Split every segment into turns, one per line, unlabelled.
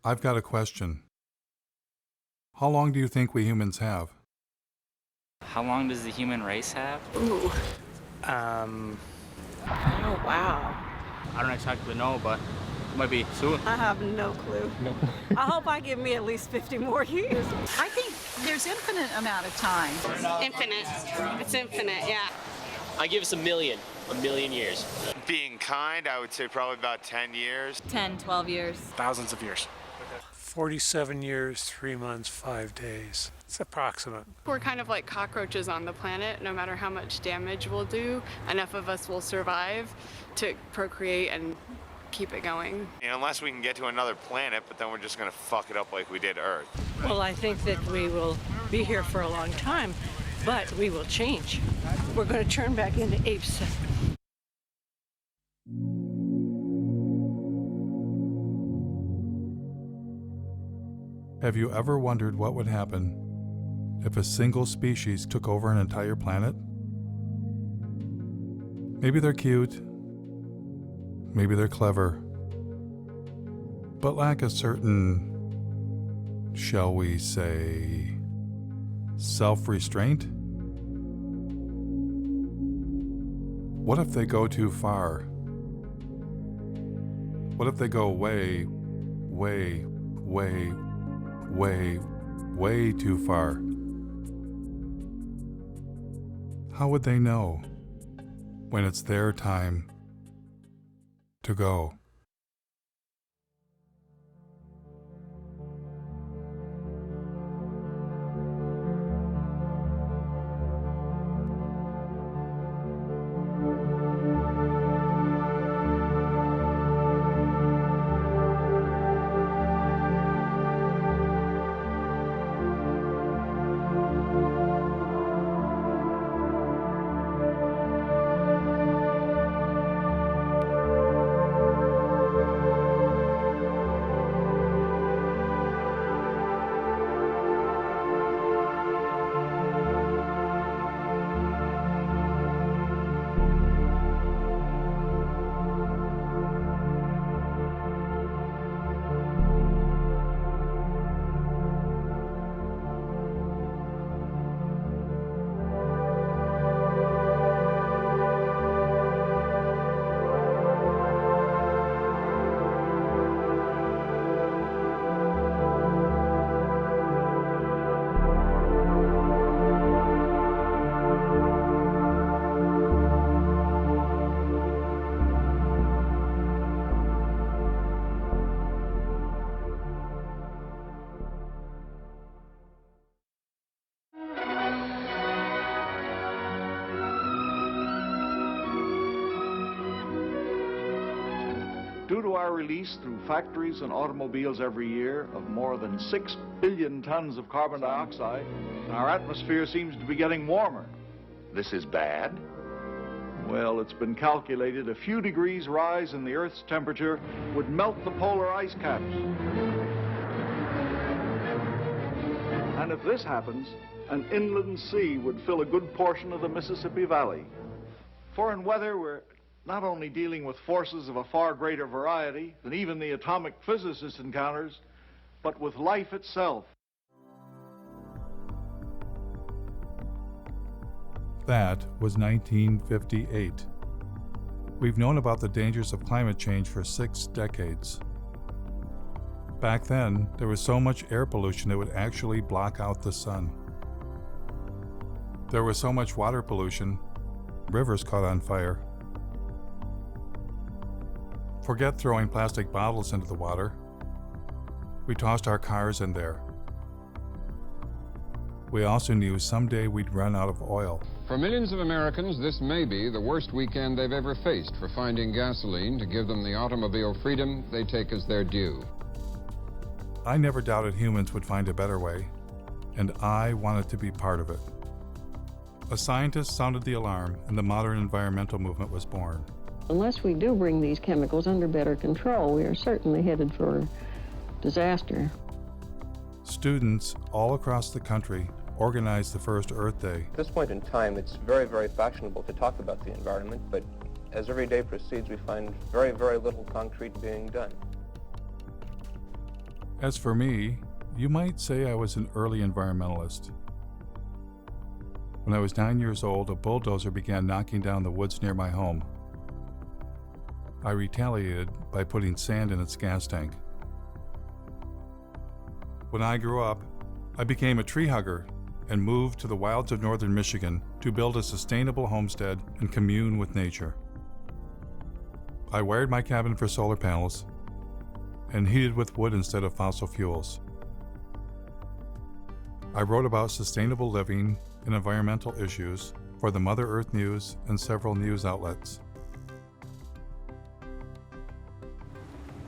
I've got a question. How long do you think we humans have?
How long does the human race have?
Ooh.
Oh,
wow.
I don't exactly know, but it might be soon.
I have no clue.
No.
I hope I give me at least 50 more years.
I think there's infinite amount of time.
Infinite. It's infinite, yeah.
I give us a million years.
Being kind, I would say probably about 10 years.
10, 12 years.
Thousands of years.
47 years, 3 months, 5 days. It's approximate.
We're kind of like cockroaches on the planet. No matter how much damage we'll do, enough of us will survive to procreate and keep it going.
Unless we can get to another planet, but then we're just going to fuck it up like we did Earth.
Well, I think that we will be here for a long time, but we will change. We're going to turn back into apes.
Have you ever wondered what would happen if a single species took over an entire planet? Maybe they're cute, maybe they're clever, but lack a certain, shall we say, self-restraint? What if they go too far? What if they go way too far? How would they know when it's their time to go?
Due to our release through factories and automobiles every year of more than 6 billion tons of carbon dioxide, our atmosphere seems to be getting warmer.
This is bad?
Well, it's been calculated a few degrees rise in the Earth's temperature would melt the polar ice caps. And if this happens, an inland sea would fill a good portion of the Mississippi Valley. For in weather, we're not only dealing with forces of a far greater variety than even the atomic physicist encounters, but with life itself.
That was 1958. We've known about the dangers of climate change for 6 decades. Back then, there was so much air pollution that would actually block out the sun. There was so much water pollution, rivers caught on fire. Forget throwing plastic bottles into the water. We tossed our cars in there. We also knew someday we'd run out of oil.
For millions of Americans, this may be the worst weekend they've ever faced for finding gasoline to give them the automobile freedom they take as their due.
I never doubted humans would find a better way, and I wanted to be part of it. A scientist sounded the alarm, and the modern environmental movement was born.
Unless we do bring these chemicals under better control, we are certainly headed for disaster.
Students all across the country organized the first Earth Day.
At this point in time, it's very, very fashionable to talk about the environment, but as every day proceeds, we find very, very little concrete being done.
As for me, you might say I was an early environmentalist. When I was 9 years old, a bulldozer began knocking down the woods near my home. I retaliated by putting sand in its gas tank. When I grew up, I became a tree hugger and moved to the wilds of northern Michigan to build a sustainable homestead and commune with nature. I wired my cabin for solar panels and heated with wood instead of fossil fuels. I wrote about sustainable living and environmental issues for the Mother Earth News and several news outlets.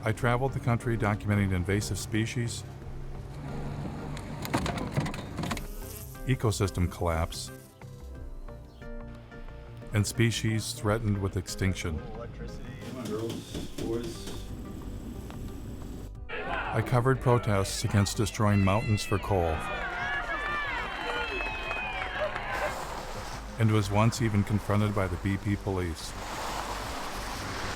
I traveled the country documenting invasive species, ecosystem collapse, and species threatened with extinction. I covered protests against destroying mountains for coal, and was once even confronted by the BP police.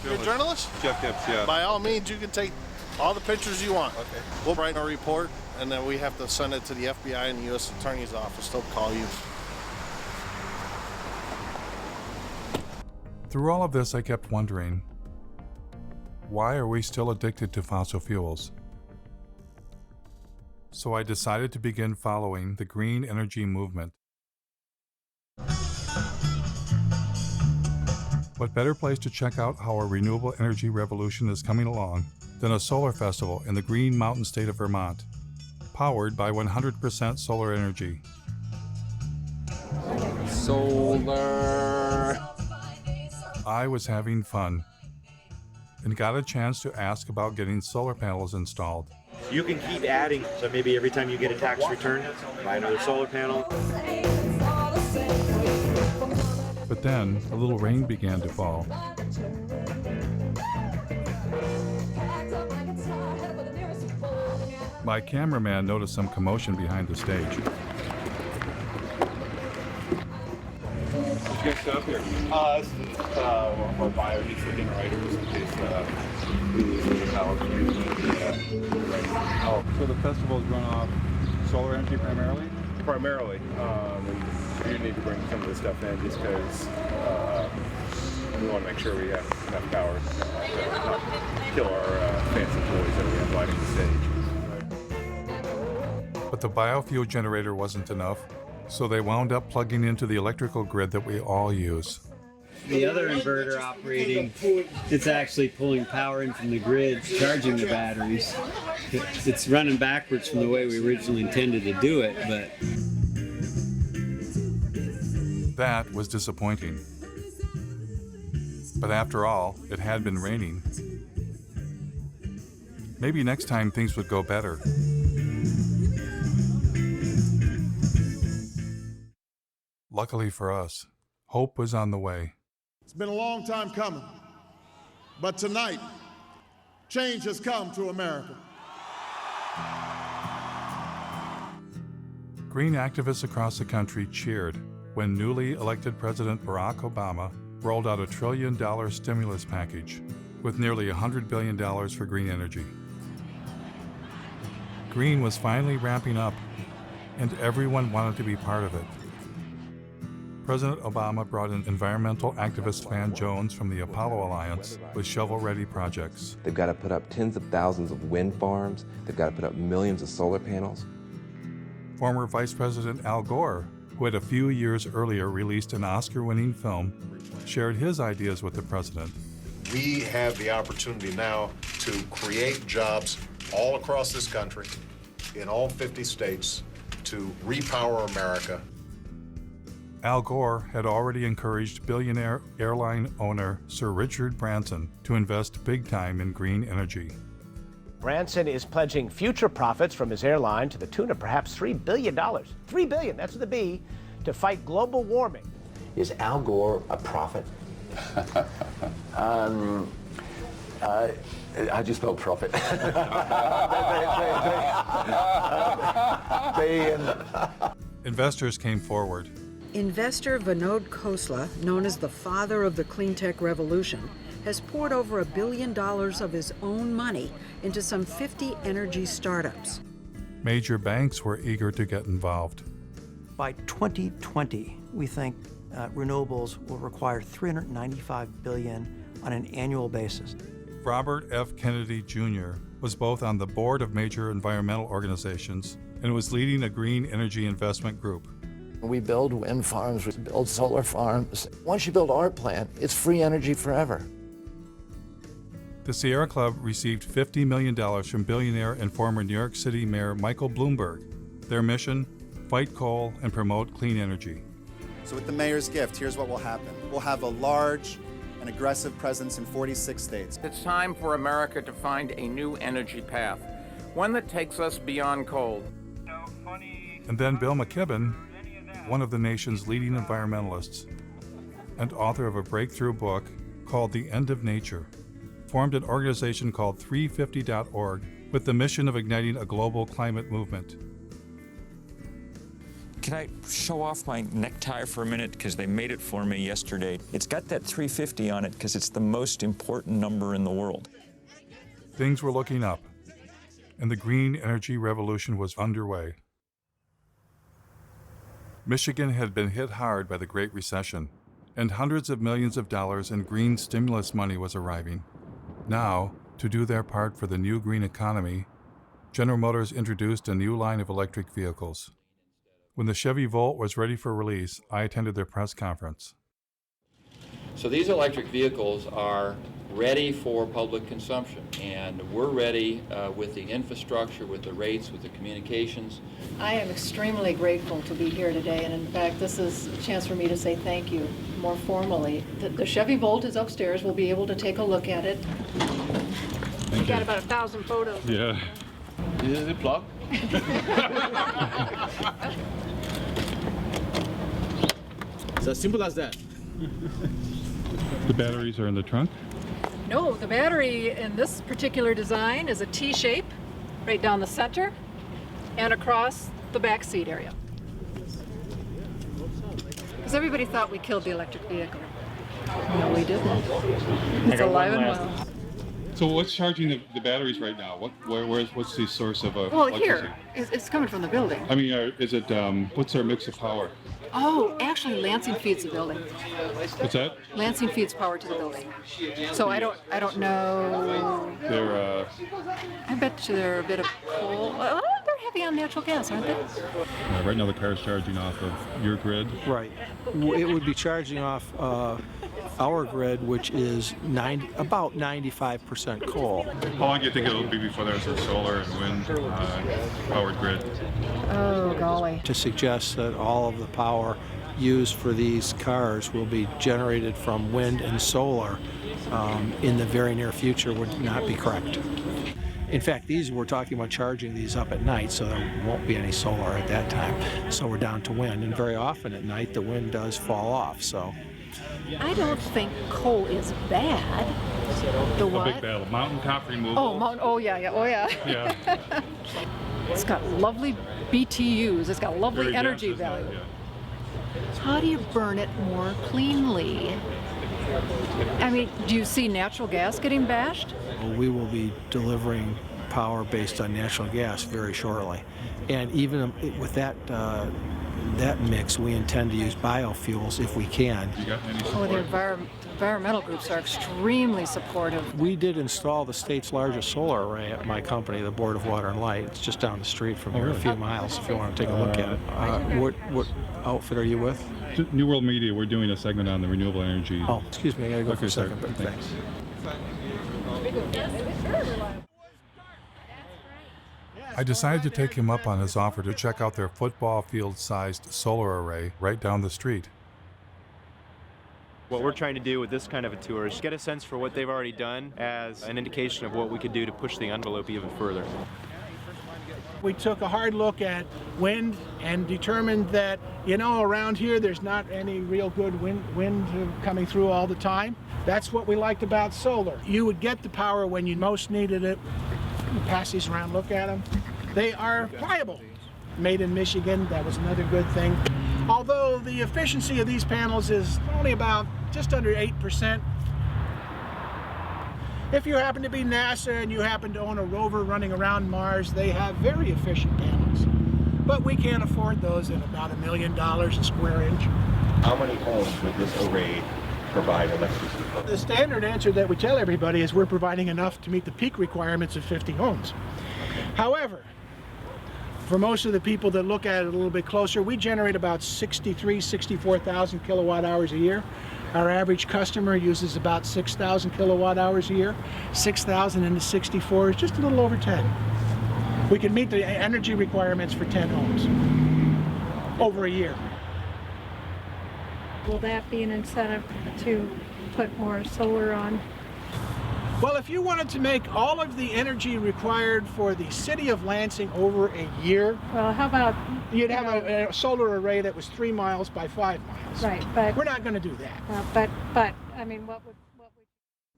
You're a journalist?
Jeff Gibbs, yeah.
By all means, you can take all the pictures you want. Okay. We'll write a report, and then we have to send it to the FBI and the U.S. Attorney's Office. They'll call you.
Through all of this, I kept wondering, why are we still addicted to fossil fuels? So I decided to begin following the green energy movement. What better place to check out how our renewable energy revolution is coming along than a solar festival in the Green Mountain state of Vermont, powered by 100% solar energy.
Solar.
I was having fun and got a chance to ask about getting solar panels installed.
You can keep adding, so maybe every time you get a tax return, buy another solar panel.
But then a little rain began to fall. My cameraman noticed some commotion behind the stage.
Did you guys set up here? Our buyer needs the generators in case we lose the power. Oh, so the festivals run off solar energy primarily? Primarily. We do need to bring some of this stuff in just because we want to make sure we have enough power to not kill our fancy toys that we have lighting the stage.
But the biofuel generator wasn't enough, so they wound up plugging into the electrical grid that we all use.
The other inverter operating, it's actually pulling power in from the grid, charging the batteries. It's running backwards from the way we originally intended to do it, but...
That was disappointing. But after all, it had been raining. Maybe next time things would go better. Luckily for us, hope was on the way.
It's been a long time coming, but tonight, change has come to America.
Green activists across the country cheered when newly elected President Barack Obama rolled out $1 trillion stimulus package with nearly $100 billion for green energy. Green was finally ramping up, and everyone wanted to be part of it. President Obama brought in environmental activist Van Jones from the Apollo Alliance with shovel-ready projects.
They've got to put up tens of thousands of wind farms. They've got to put up millions of solar panels.
Former Vice President Al Gore, who had a few years earlier released an Oscar-winning film, shared his ideas with the president.
We have the opportunity now to create jobs all across this country, in all 50 states, to repower America.
Al Gore had already encouraged billionaire airline owner Sir Richard Branson to invest big time in green energy.
Branson is pledging future profits from his airline to the tune of perhaps $3 billion. $3 billion, that's with a B, to fight global warming.
Is Al Gore a prophet? How'd you spell profit?
Investors came forward.
Investor Vinod Khosla, known as the father of the clean tech revolution, has poured over $1 billion of his own money into some 50 energy startups.
Major banks were eager to get involved.
By 2020, we think renewables will require $395 billion on an annual basis.
Robert F. Kennedy Jr. was both on the board of major environmental organizations and was leading a green energy investment group.
We build wind farms, we build solar farms. Once you build our plant, it's free energy forever.
The Sierra Club received $50 million from billionaire and former New York City Mayor Michael Bloomberg. Their mission, fight coal and promote clean energy.
So with the mayor's gift, here's what will happen. We'll have a large and aggressive presence in 46 states.
It's time for America to find a new energy path, one that takes us beyond coal.
And then Bill McKibben, one of the nation's leading environmentalists and author of a breakthrough book called The End of Nature, formed an organization called 350.org with the mission of igniting a global climate movement.
Can I show off my necktie for a minute? Because they made it for me yesterday. It's got that 350 on it because it's the most important number in the world.
Things were looking up, and the green energy revolution was underway. Michigan had been hit hard by the Great Recession, and hundreds of millions of dollars in green stimulus money was arriving. Now, to do their part for the new green economy, General Motors introduced a new line of electric vehicles. When the Chevy Volt was ready for release, I attended their press conference.
So these electric vehicles are ready for public consumption, and we're ready with the infrastructure, with the rates, with the communications.
I am extremely grateful to be here today, and in fact, this is a chance for me to say thank you more formally. The Chevy Volt is upstairs. We'll be able to take a look at it.
We got about 1,000 photos.
Yeah.
Is it plug?
It's as simple as that.
The batteries are in the trunk?
No, the battery in this particular design is a T shape right down the center and across the back seat area. Because everybody thought we killed the electric vehicle. No, we didn't. It's alive and well.
So what's charging the batteries right now? What's the source of
Well,
electricity?
here, it's coming from the building.
I mean, is it, what's their mix of power?
Oh, actually, Lansing feeds the building.
What's that?
Lansing feeds power to the building. So I don't know.
They're,
I bet you they're a bit of coal. Well, they're heavy on natural gas, aren't they?
right now the car's charging off of your grid.
Right. It would be charging off our grid, which is about 95% coal.
How long do you think it'll be before there's a solar and wind powered grid?
Oh, golly.
To suggest that all of the power used for these cars will be generated from wind and solar in the very near future would not be correct. In fact, we're talking about charging these up at night, so there won't be any solar at that time. So we're down to wind, and very often at night the wind does fall off. So
I don't think coal is bad. The what?
A big battle. Mountain top removal.
Oh, yeah.
Yeah.
It's got lovely BTUs. It's got lovely
Very
energy
dense,
value.
yeah.
How do you burn it more cleanly? I mean, do you see natural gas getting bashed?
we will be delivering power based on natural gas very shortly. And even with that that mix, we intend to use biofuels if we can.
The environmental groups are extremely supportive.
We did install the state's largest solar array at my company, the Board of Water and Light. It's just down the street from here, a few miles, if you want to take a look at it. What outfit are you with?
New World Media. We're doing a segment on the renewable energy.
Oh, excuse me, I gotta go for a second, but
thanks. I decided to take him up on his offer to check out their football field-sized solar array right down the street.
What we're trying to do with this kind of a tour is get a sense for what they've already done as an indication of what we could do to push the envelope even further.
We took a hard look at wind and determined that, around here there's not any real good wind coming through all the time. That's what we liked about solar. You would get the power when you most needed it. Pass these around, look at them. They are pliable. made in Michigan. That was another good thing. Although the efficiency of these panels is only about just under 8%. If you happen to be NASA and you happen to own a rover running around Mars, they have very efficient panels. But we can't afford those at about $1 million a square inch.
How many homes would this array provide electricity for?
The standard answer that we tell everybody is we're providing enough to meet the peak requirements of 50 homes. However, for most of the people that look at it a little bit closer, we generate about 64,000 kilowatt hours a year. Our average customer uses about 6,000 kilowatt hours a year. 6,000 into 64 is just a little over 10. We can meet the energy requirements for 10 homes over a year.
Will that be an incentive to put more solar on?
Well, if you wanted to make all of the energy required for the city of Lansing over a year,
well, how about
you'd have a solar array that was 3 miles by 5 miles.
Right, but
we're not going to do that.
But I mean, what would?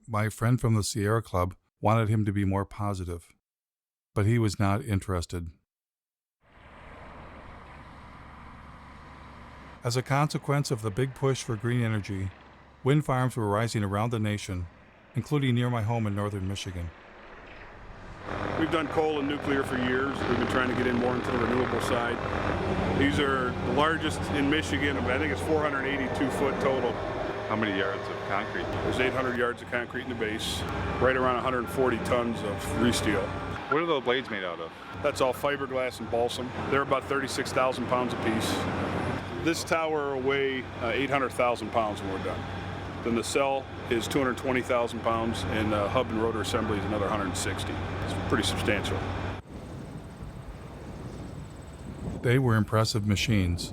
My friend from the Sierra Club wanted him to be more positive, but he was not interested. As a consequence of the big push for green energy, wind farms were rising around the nation, including near my home in northern Michigan.
We've done coal and nuclear for years. We've been trying to get in more into the renewable side. These are the largest in Michigan. I think it's 482 foot total.
How many yards of concrete?
There's 800 yards of concrete in the base, right around 140 tons of re-steel.
What are those blades made out of?
That's all fiberglass and balsam. They're about 36,000 pounds apiece. This tower will weigh 800,000 pounds when we're done. Then the cell is 220,000 pounds, and the hub and rotor assembly is another 160. It's pretty substantial.
They were impressive machines.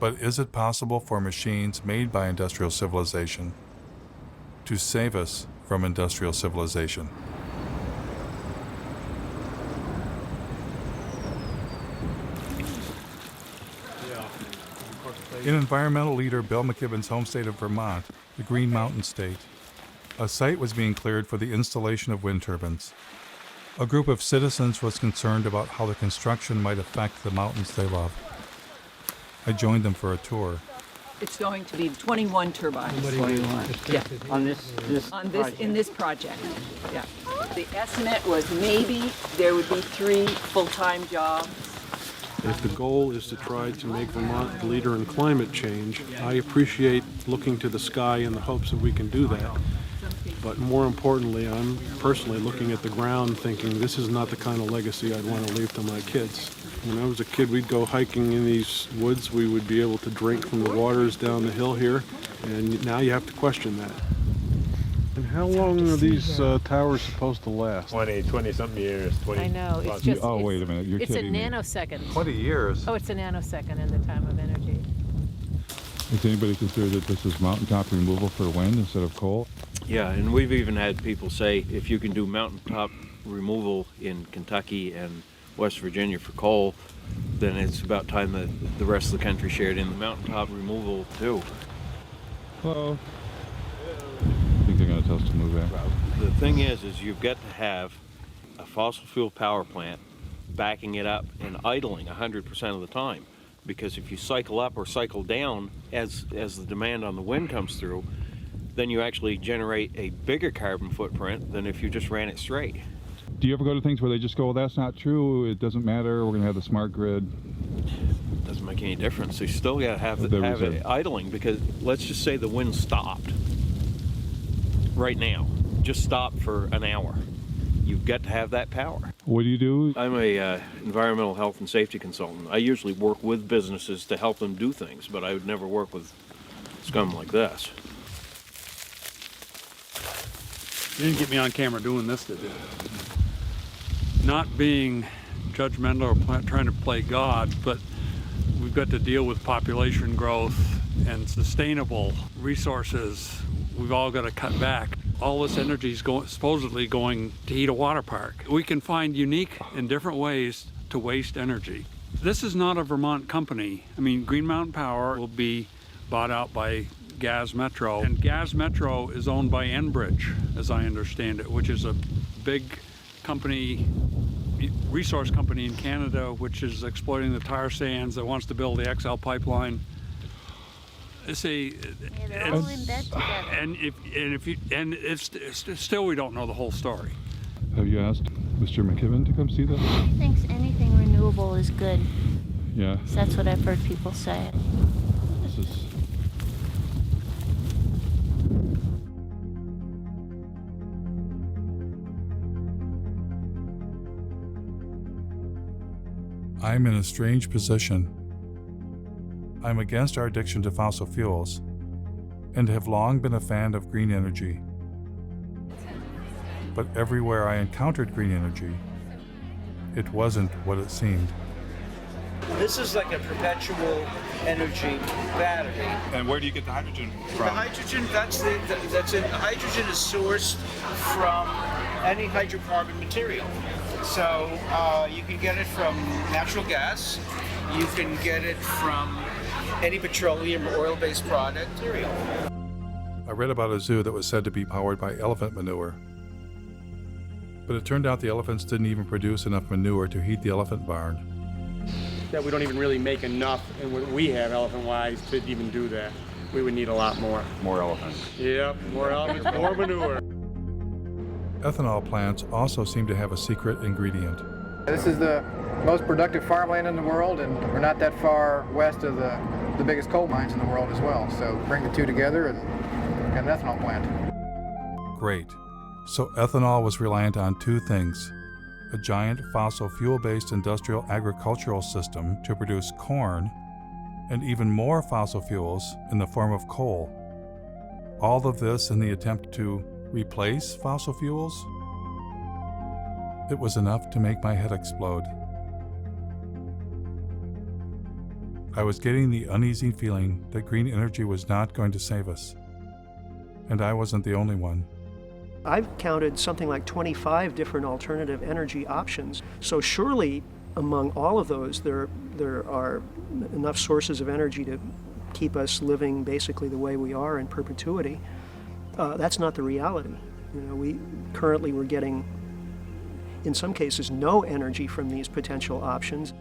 But is it possible for machines made by industrial civilization to save us from industrial civilization? In environmental leader Bill McKibben's home state of Vermont, the Green Mountain State, a site was being cleared for the installation of wind turbines. A group of citizens was concerned about how the construction might affect the mountains they love. I joined them for a tour.
It's going to be 21 turbines.
21.
Yeah.
On this
in this project. Yeah. The estimate was maybe there would be 3 full-time jobs.
If the goal is to try to make Vermont the leader in climate change, I appreciate looking to the sky in the hopes that we can do that. But more importantly, I'm personally looking at the ground thinking this is not the kind of legacy I'd want to leave to my kids. When I was a kid, we'd go hiking in these woods. We would be able to drink from the waters down the hill here, and now you have to question that. And how long are these towers supposed to last?
20-something years. 20
I know. It's just.
Oh, wait a minute. You're
it's
kidding
a
me.
nanosecond.
20 years?
Oh, it's a nanosecond in the time of energy.
Does anybody consider that this is mountaintop removal for wind instead of coal?
Yeah, and we've even had people say if you can do mountaintop removal in Kentucky and West Virginia for coal, then it's about time that the rest of the country shared in the mountaintop removal too.
Hello. I think they're going to tell us to move in.
The thing is you've got to have a fossil fuel power plant backing it up and idling 100% of the time. Because if you cycle up or cycle down as the demand on the wind comes through, then you actually generate a bigger carbon footprint than if you just ran it straight.
Do you ever go to things where they just go, well, that's not true, it doesn't matter, we're going to have the smart grid?
Doesn't make any difference. You still got to have it idling, because let's just say the wind stopped right now. Just stopped for an hour. You've got to have that power.
What do you do?
I'm a environmental health and safety consultant. I usually work with businesses to help them do things, but I would never work with scum like this.
You didn't get me on camera doing this, did you? Not being judgmental or trying to play God, but we've got to deal with population growth and sustainable resources. We've all got to cut back. All this energy is supposedly going to heat a water park. We can find unique and different ways to waste energy. This is not a Vermont company. I mean, Green Mountain Power will be bought out by Gas Metro, and Gas Metro is owned by Enbridge, as I understand it, which is a big company resource company in Canada which is exploiting the tar sands that wants to build the XL pipeline. See,
they're all in bed together.
And it's still we don't know the whole story.
Have you asked Mr. McKibben to come see this?
He thinks anything renewable is good.
Yeah.
So that's what I've heard people say.
This is... I'm in a strange position. I'm against our addiction to fossil fuels and have long been a fan of green energy. But everywhere I encountered green energy, it wasn't what it seemed.
This is like a perpetual energy battery.
And where do you get the hydrogen from?
The hydrogen, hydrogen is sourced from any hydrocarbon material. So you can get it from natural gas, you can get it from any petroleum or oil-based product material.
I read about a zoo that was said to be powered by elephant manure. But it turned out the elephants didn't even produce enough manure to heat the elephant barn.
That we don't even really make enough, and what we have elephant-wise, to even do that. We would need a lot more.
More elephants.
Yep, more elephants, more manure.
Ethanol plants also seem to have a secret ingredient.
This is the most productive farmland in the world, and we're not that far west of the biggest coal mines in the world as well. So bring the two together and get an ethanol plant.
Great. So ethanol was reliant on two things: a giant fossil fuel-based industrial agricultural system to produce corn, and even more fossil fuels in the form of coal. All of this in the attempt to replace fossil fuels? It was enough to make my head explode. I was getting the uneasy feeling that green energy was not going to save us. And I wasn't the only one.
I've counted something like 25 different alternative energy options. So surely among all of those, there are enough sources of energy to keep us living basically the way we are in perpetuity. That's not the reality. We're getting, in some cases, no energy from these potential options.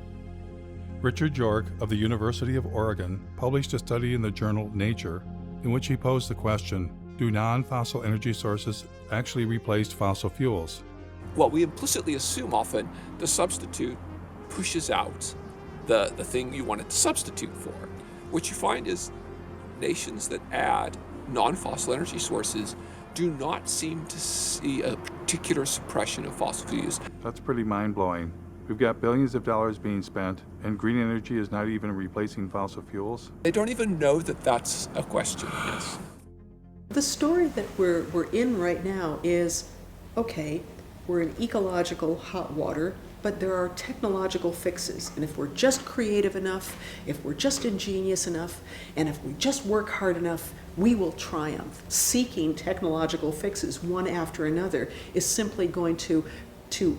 Richard York of the University of Oregon published a study in the journal Nature in which he posed the question, do non-fossil energy sources actually replace fossil fuels?
Well, we implicitly assume often the substitute pushes out the thing you want it to substitute for. What you find is nations that add non-fossil energy sources do not seem to see a particular suppression of fossil fuel use.
That's pretty mind-blowing. We've got billions of dollars being spent, and green energy is not even replacing fossil fuels.
They don't even know that that's a question, yes.
The story that we're in right now is, okay, we're in ecological hot water, but there are technological fixes. And if we're just creative enough, if we're just ingenious enough, and if we just work hard enough, we will triumph. Seeking technological fixes one after another is simply going to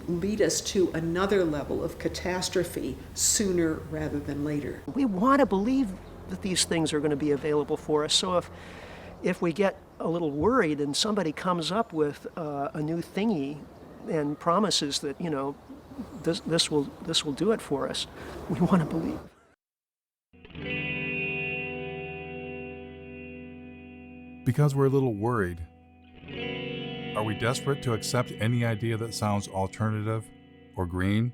lead us to another level of catastrophe sooner rather than later.
We want to believe that these things are going to be available for us. So if we get a little worried and somebody comes up with a new thingy and promises that, this will do it for us, we want to believe.
Because we're a little worried. Are we desperate to accept any idea that sounds alternative or green?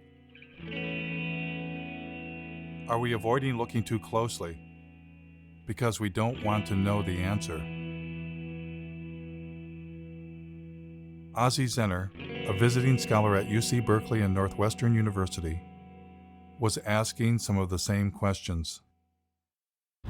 Are we avoiding looking too closely because we don't want to know the answer? Ozzie Zenner, a visiting scholar at UC Berkeley and Northwestern University, was asking some of the same questions.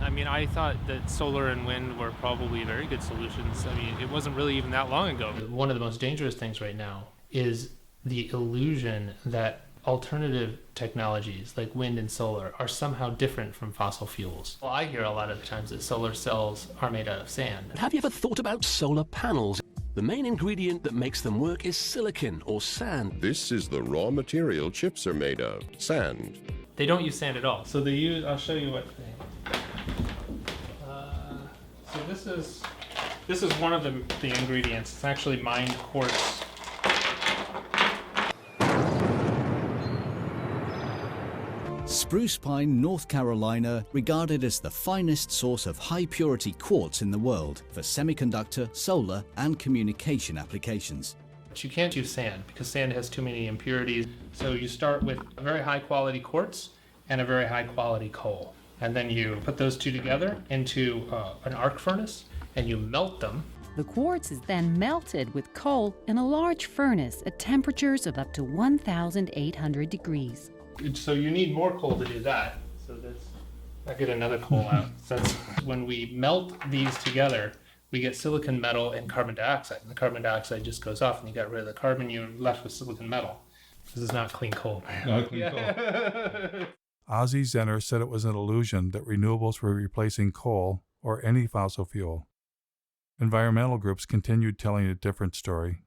I mean, I thought that solar and wind were probably very good solutions. I mean, it wasn't really even that long ago.
One of the most dangerous things right now is the illusion that alternative technologies like wind and solar are somehow different from fossil fuels. Well, I hear a lot of times that solar cells are made out of sand.
Have you ever thought about solar panels? The main ingredient that makes them work is silicon or sand.
This is the raw material chips are made of, sand.
They don't use sand at all. So they use, I'll show you what they... So this is one of the ingredients. It's actually mined quartz.
Spruce Pine, North Carolina, regarded as the finest source of high-purity quartz in the world for semiconductor, solar, and communication applications.
But you can't use sand because sand has too many impurities. So you start with a very high-quality quartz and a very high-quality coal. And then you put those two together into an arc furnace and you melt them.
The quartz is then melted with coal in a large furnace at temperatures of up to 1,800 degrees.
So you need more coal to do that. So I get another coal out. So that's when we melt these together, we get silicon metal and carbon dioxide. And the carbon dioxide just goes off and you got rid of the carbon, you're left with silicon metal. This is not clean coal.
Not clean coal. Ozzie Zenner said it was an illusion that renewables were replacing coal or any fossil fuel. Environmental groups continued telling a different story.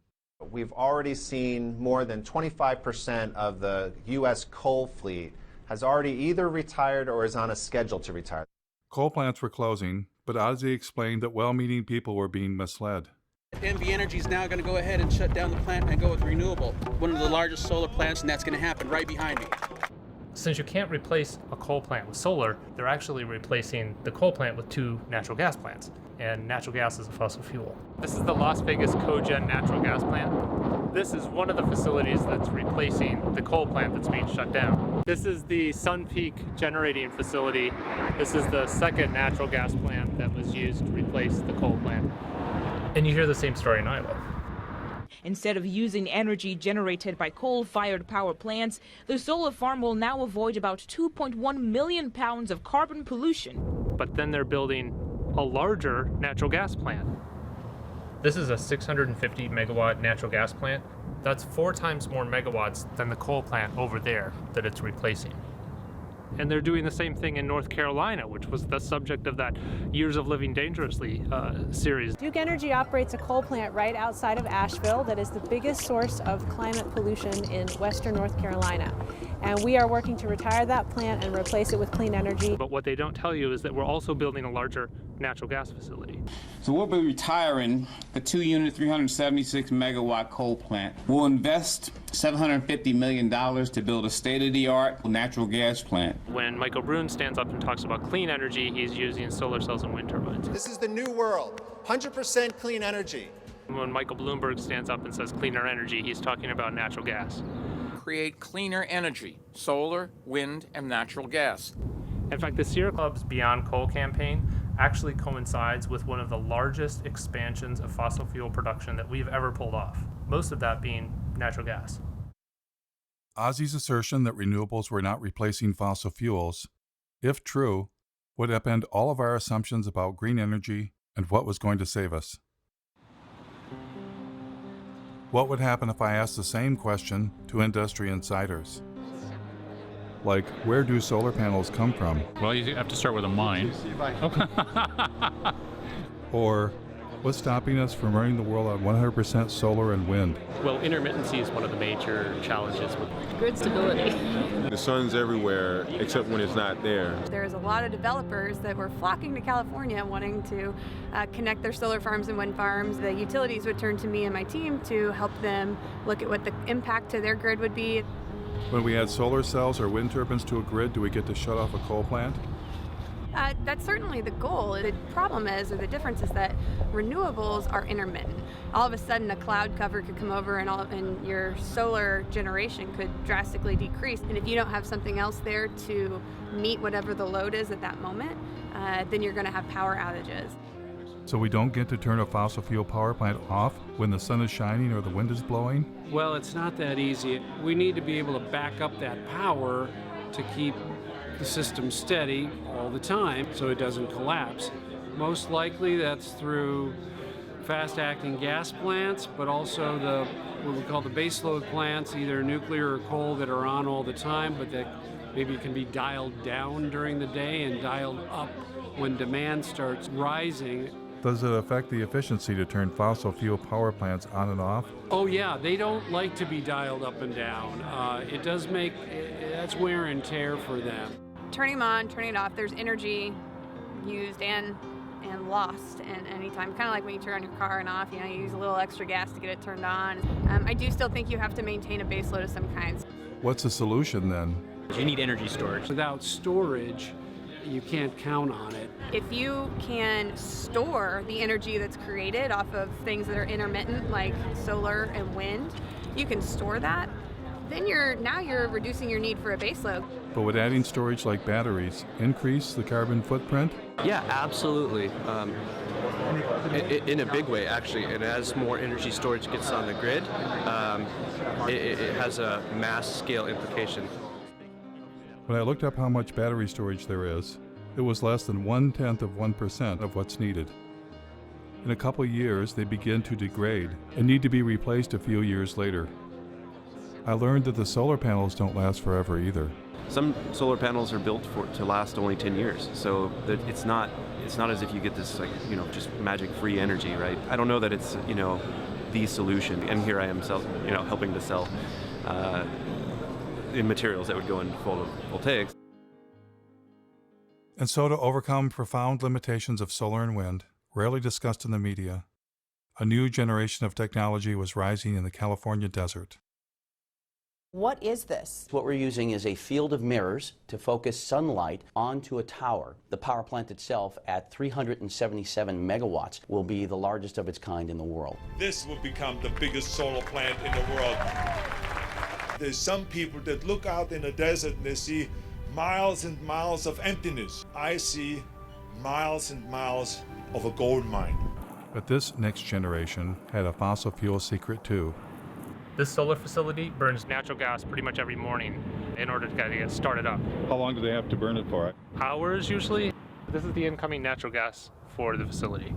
We've already seen more than 25% of the U.S. coal fleet has already either retired or is on a schedule to retire.
Coal plants were closing, but Ozzie explained that well-meaning people were being misled.
NV Energy is now going to go ahead and shut down the plant and go with renewable. One of the largest solar plants, and that's going to happen right behind me.
Since you can't replace a coal plant with solar, they're actually replacing the coal plant with 2 natural gas plants. And natural gas is a fossil fuel. This is the Las Vegas cogen natural gas plant. This is one of the facilities that's replacing the coal plant that's being shut down. This is the Sun Peak generating facility. This is the second natural gas plant that was used to replace the coal plant. And you hear the same story in Iowa.
Instead of using energy generated by coal-fired power plants, the solar farm will now avoid about 2.1 million pounds of carbon pollution.
But then they're building a larger natural gas plant. This is a 650 megawatt natural gas plant. That's 4 times more megawatts than the coal plant over there that it's replacing. And they're doing the same thing in North Carolina, which was the subject of that Years of Living Dangerously series.
Duke Energy operates a coal plant right outside of Asheville that is the biggest source of climate pollution in western North Carolina. And we are working to retire that plant and replace it with clean energy.
But what they don't tell you is that we're also building a larger natural gas facility.
So we'll be retiring a 2-unit, 376 megawatt coal plant. We'll invest $750 million to build a state-of-the-art natural gas plant.
When Michael Brune stands up and talks about clean energy, he's using solar cells and wind turbines.
This is the new world, 100% clean energy.
When Michael Bloomberg stands up and says cleaner energy, he's talking about natural gas.
Create cleaner energy, solar, wind, and natural gas.
In fact, the Sierra Club's Beyond Coal campaign actually coincides with one of the largest expansions of fossil fuel production that we've ever pulled off, most of that being natural gas.
Ozzie's assertion that renewables were not replacing fossil fuels, if true, would upend all of our assumptions about green energy and what was going to save us. What would happen if I asked the same question to industry insiders? Like, where do solar panels come from?
Well, you have to start with a mine.
Or, what's stopping us from running the world on 100% solar and wind?
Well, intermittency is one of the major challenges with
grid stability.
The sun's everywhere except when it's not there.
There's a lot of developers that were flocking to California wanting to connect their solar farms and wind farms. The utilities would turn to me and my team to help them look at what the impact to their grid would be.
When we add solar cells or wind turbines to a grid, do we get to shut off a coal plant?
That's certainly the goal. The problem is, or the difference is that renewables are intermittent. All of a sudden a cloud cover could come over and your solar generation could drastically decrease. And if you don't have something else there to meet whatever the load is at that moment, then you're going to have power outages.
So we don't get to turn a fossil fuel power plant off when the sun is shining or the wind is blowing?
Well, it's not that easy. We need to be able to back up that power to keep the system steady all the time so it doesn't collapse. Most likely that's through fast-acting gas plants, but also what we call the baseload plants, either nuclear or coal, that are on all the time, but that maybe can be dialed down during the day and dialed up when demand starts rising.
Does it affect the efficiency to turn fossil fuel power plants on and off?
Oh yeah, they don't like to be dialed up and down. It does make, that's wear and tear for them.
Turning them on, turning it off, there's energy used and lost in any time. Kind of like when you turn on your car and off, you use a little extra gas to get it turned on. I do still think you have to maintain a base load of some kinds.
What's the solution then?
You need energy storage.
Without storage, you can't count on it.
If you can store the energy that's created off of things that are intermittent, like solar and wind, you can store that, then you're reducing your need for a baseload.
But would adding storage like batteries increase the carbon footprint?
Yeah, absolutely. In a big way, actually. And as more energy storage gets on the grid, it has a mass scale implication.
When I looked up how much battery storage there is, it was less than 0.1% of what's needed. In a couple years, they begin to degrade and need to be replaced a few years later. I learned that the solar panels don't last forever either.
Some solar panels are built to last only 10 years, so that it's not as if you get this just magic free energy, right? I don't know that it's the solution, and here I am helping to sell in materials that would go in photovoltaics.
And so, to overcome profound limitations of solar and wind, rarely discussed in the media, a new generation of technology was rising in the California desert.
What is this? What we're using is a field of mirrors to focus sunlight onto a tower. The power plant itself, at 377 megawatts, will be the largest of its kind in the world.
This will become the biggest solar plant in the world. There's some people that look out in the desert and they see miles and miles of emptiness. I see miles and miles of a gold mine.
But this next generation had a fossil fuel secret too.
This solar facility burns natural gas pretty much every morning in order to get started up.
How long do they have to burn it for?
Hours usually. This is the incoming natural gas for the facility.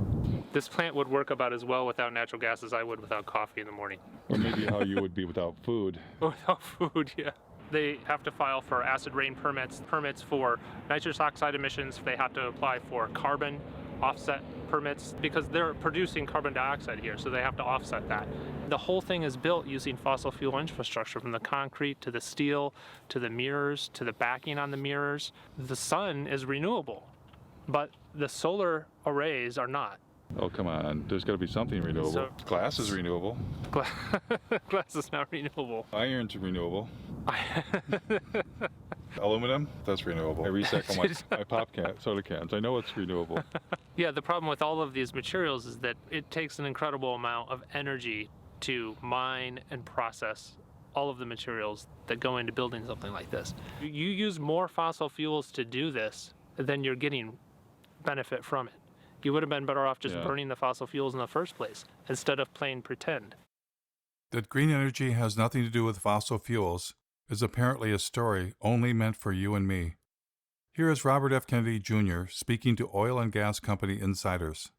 This plant would work about as well without natural gas as I would without coffee in the morning.
Or maybe how you would be without food.
Without food, yeah. They have to file for acid rain permits for nitrous oxide emissions. They have to apply for carbon offset permits because they're producing carbon dioxide here, so they have to offset that. The whole thing is built using fossil fuel infrastructure, from the concrete to the steel to the mirrors to the backing on the mirrors. The sun is renewable, but the solar arrays are not.
Oh, come on. There's got to be something renewable. Glass is renewable.
Glass is not renewable.
Iron's renewable. Aluminum, that's renewable. I recycle my pop soda cans. I know it's renewable.
Yeah, the problem with all of these materials is that it takes an incredible amount of energy to mine and process all of the materials that go into building something like this. You use more fossil fuels to do this than you're getting benefit from it. You would have been better off just burning the fossil fuels in the first place instead of playing pretend.
That green energy has nothing to do with fossil fuels is apparently a story only meant for you and me. Here is Robert F. Kennedy Jr. speaking to oil and gas company insiders.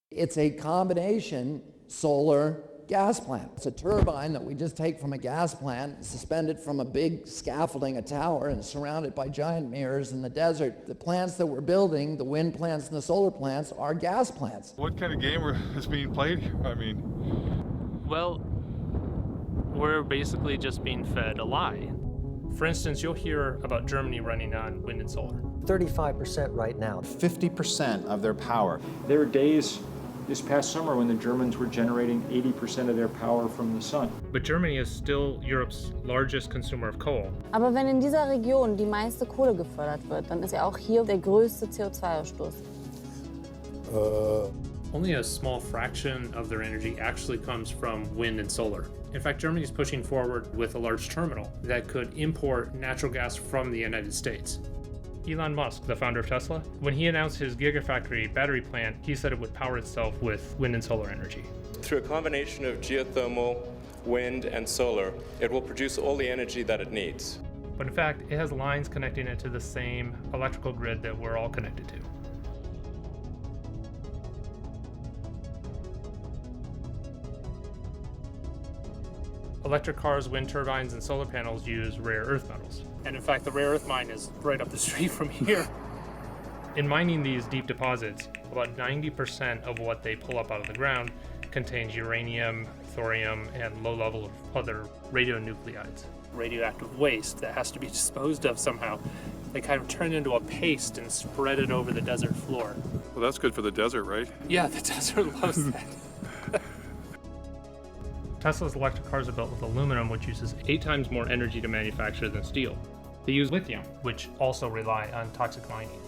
It's a combination solar gas plant. It's a turbine that we just take from a gas plant, suspended from a big scaffolding, a tower, and surrounded by giant mirrors in the desert. The plants that we're building, the wind plants and the solar plants, are gas plants.
What kind of game is being played here?
Well, we're basically just being fed a lie. For instance, you'll hear about Germany running on wind and solar.
35% right now.
50% of their power.
There were days this past summer when the Germans were generating 80% of their power from the sun.
But Germany is still Europe's largest consumer of coal.
Aber wenn in dieser Region die meiste Kohle gefördert wird, dann ist ja auch hier der größte CO2-Ausstoß.
Only a small fraction of their energy actually comes from wind and solar. In fact, Germany is pushing forward with a large terminal that could import natural gas from the United States. Elon Musk, the founder of Tesla, when he announced his Gigafactory battery plant, he said it would power itself with wind and solar energy.
Through a combination of geothermal, wind, and solar, it will produce all the energy that it needs.
But in fact, it has lines connecting it to the same electrical grid that we're all connected to. Electric cars, wind turbines, and solar panels use rare earth metals. And in fact, the rare earth mine is right up the street from here. In mining these deep deposits, about 90% of what they pull up out of the ground contains uranium, thorium, and low level of other radionuclides. Radioactive waste that has to be disposed of somehow. They kind of turn into a paste and spread it over the desert floor.
Well, that's good for the desert, right?
Yeah, the desert loves that. Tesla's electric cars are built with aluminum, which uses 8 times more energy to manufacture than steel. They use lithium, which also rely on toxic mining.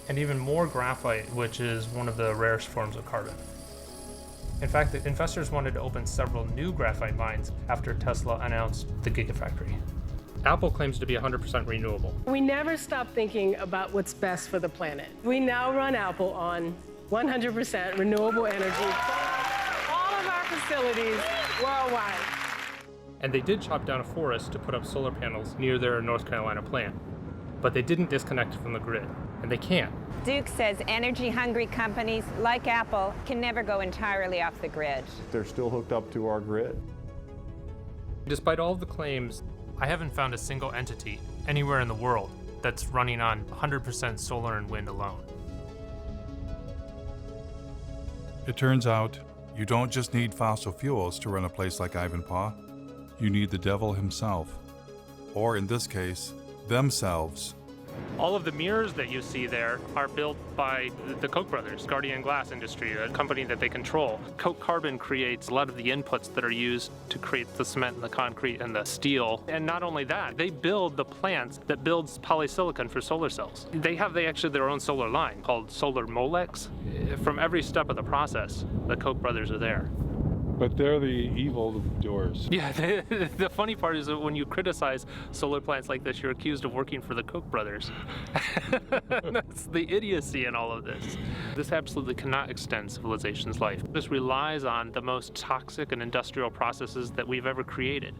And even more graphite, which is one of the rarest forms of carbon. In fact, the investors wanted to open several new graphite mines after Tesla announced the Gigafactory. Apple claims to be 100% renewable.
We never stop thinking about what's best for the planet. We now run Apple on 100% renewable energy. All of our facilities worldwide.
And they did chop down a forest to put up solar panels near their North Carolina plant. But they didn't disconnect from the grid, and they can't.
Duke says energy-hungry companies like Apple can never go entirely off the grid.
They're still hooked up to our grid.
Despite all of the claims, I haven't found a single entity anywhere in the world that's running on 100% solar and wind alone.
It turns out, you don't just need fossil fuels to run a place like Ivanpah. You need the devil himself. Or in this case, themselves.
All of the mirrors that you see there are built by the Koch brothers, Guardian Glass Industry, a company that they control. Koch Carbon creates a lot of the inputs that are used to create the cement and the concrete and the steel. And not only that, they build the plants that builds polysilicon for solar cells. They have actually their own solar line called Solar Molex. From every step of the process, the Koch brothers are there.
But they're the evil doers.
Yeah, the funny part is that when you criticize solar plants like this, you're accused of working for the Koch brothers. That's the idiocy in all of this. This absolutely cannot extend civilization's life. This relies on the most toxic and industrial processes that we've ever created.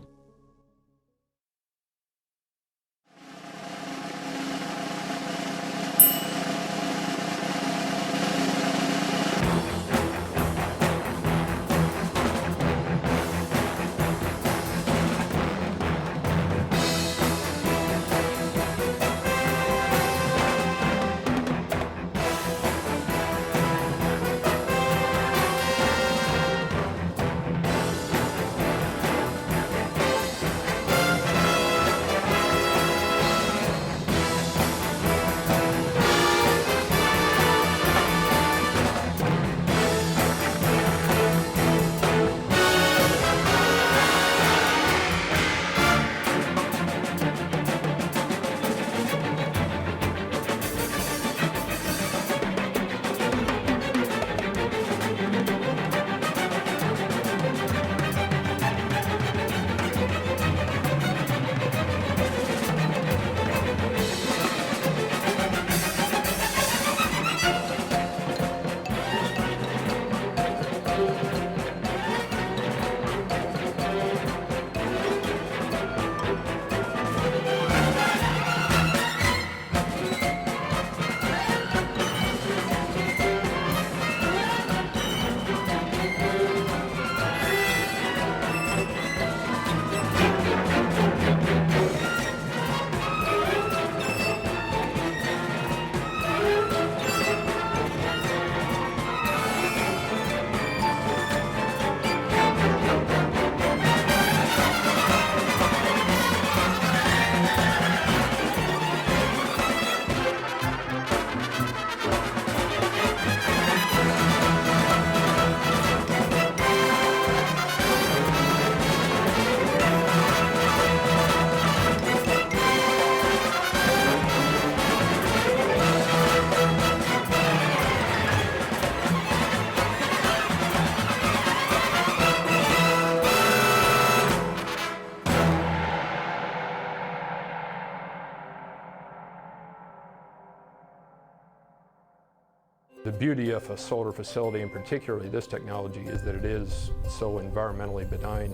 The beauty of a solar facility, and particularly this technology, is that it is so environmentally benign.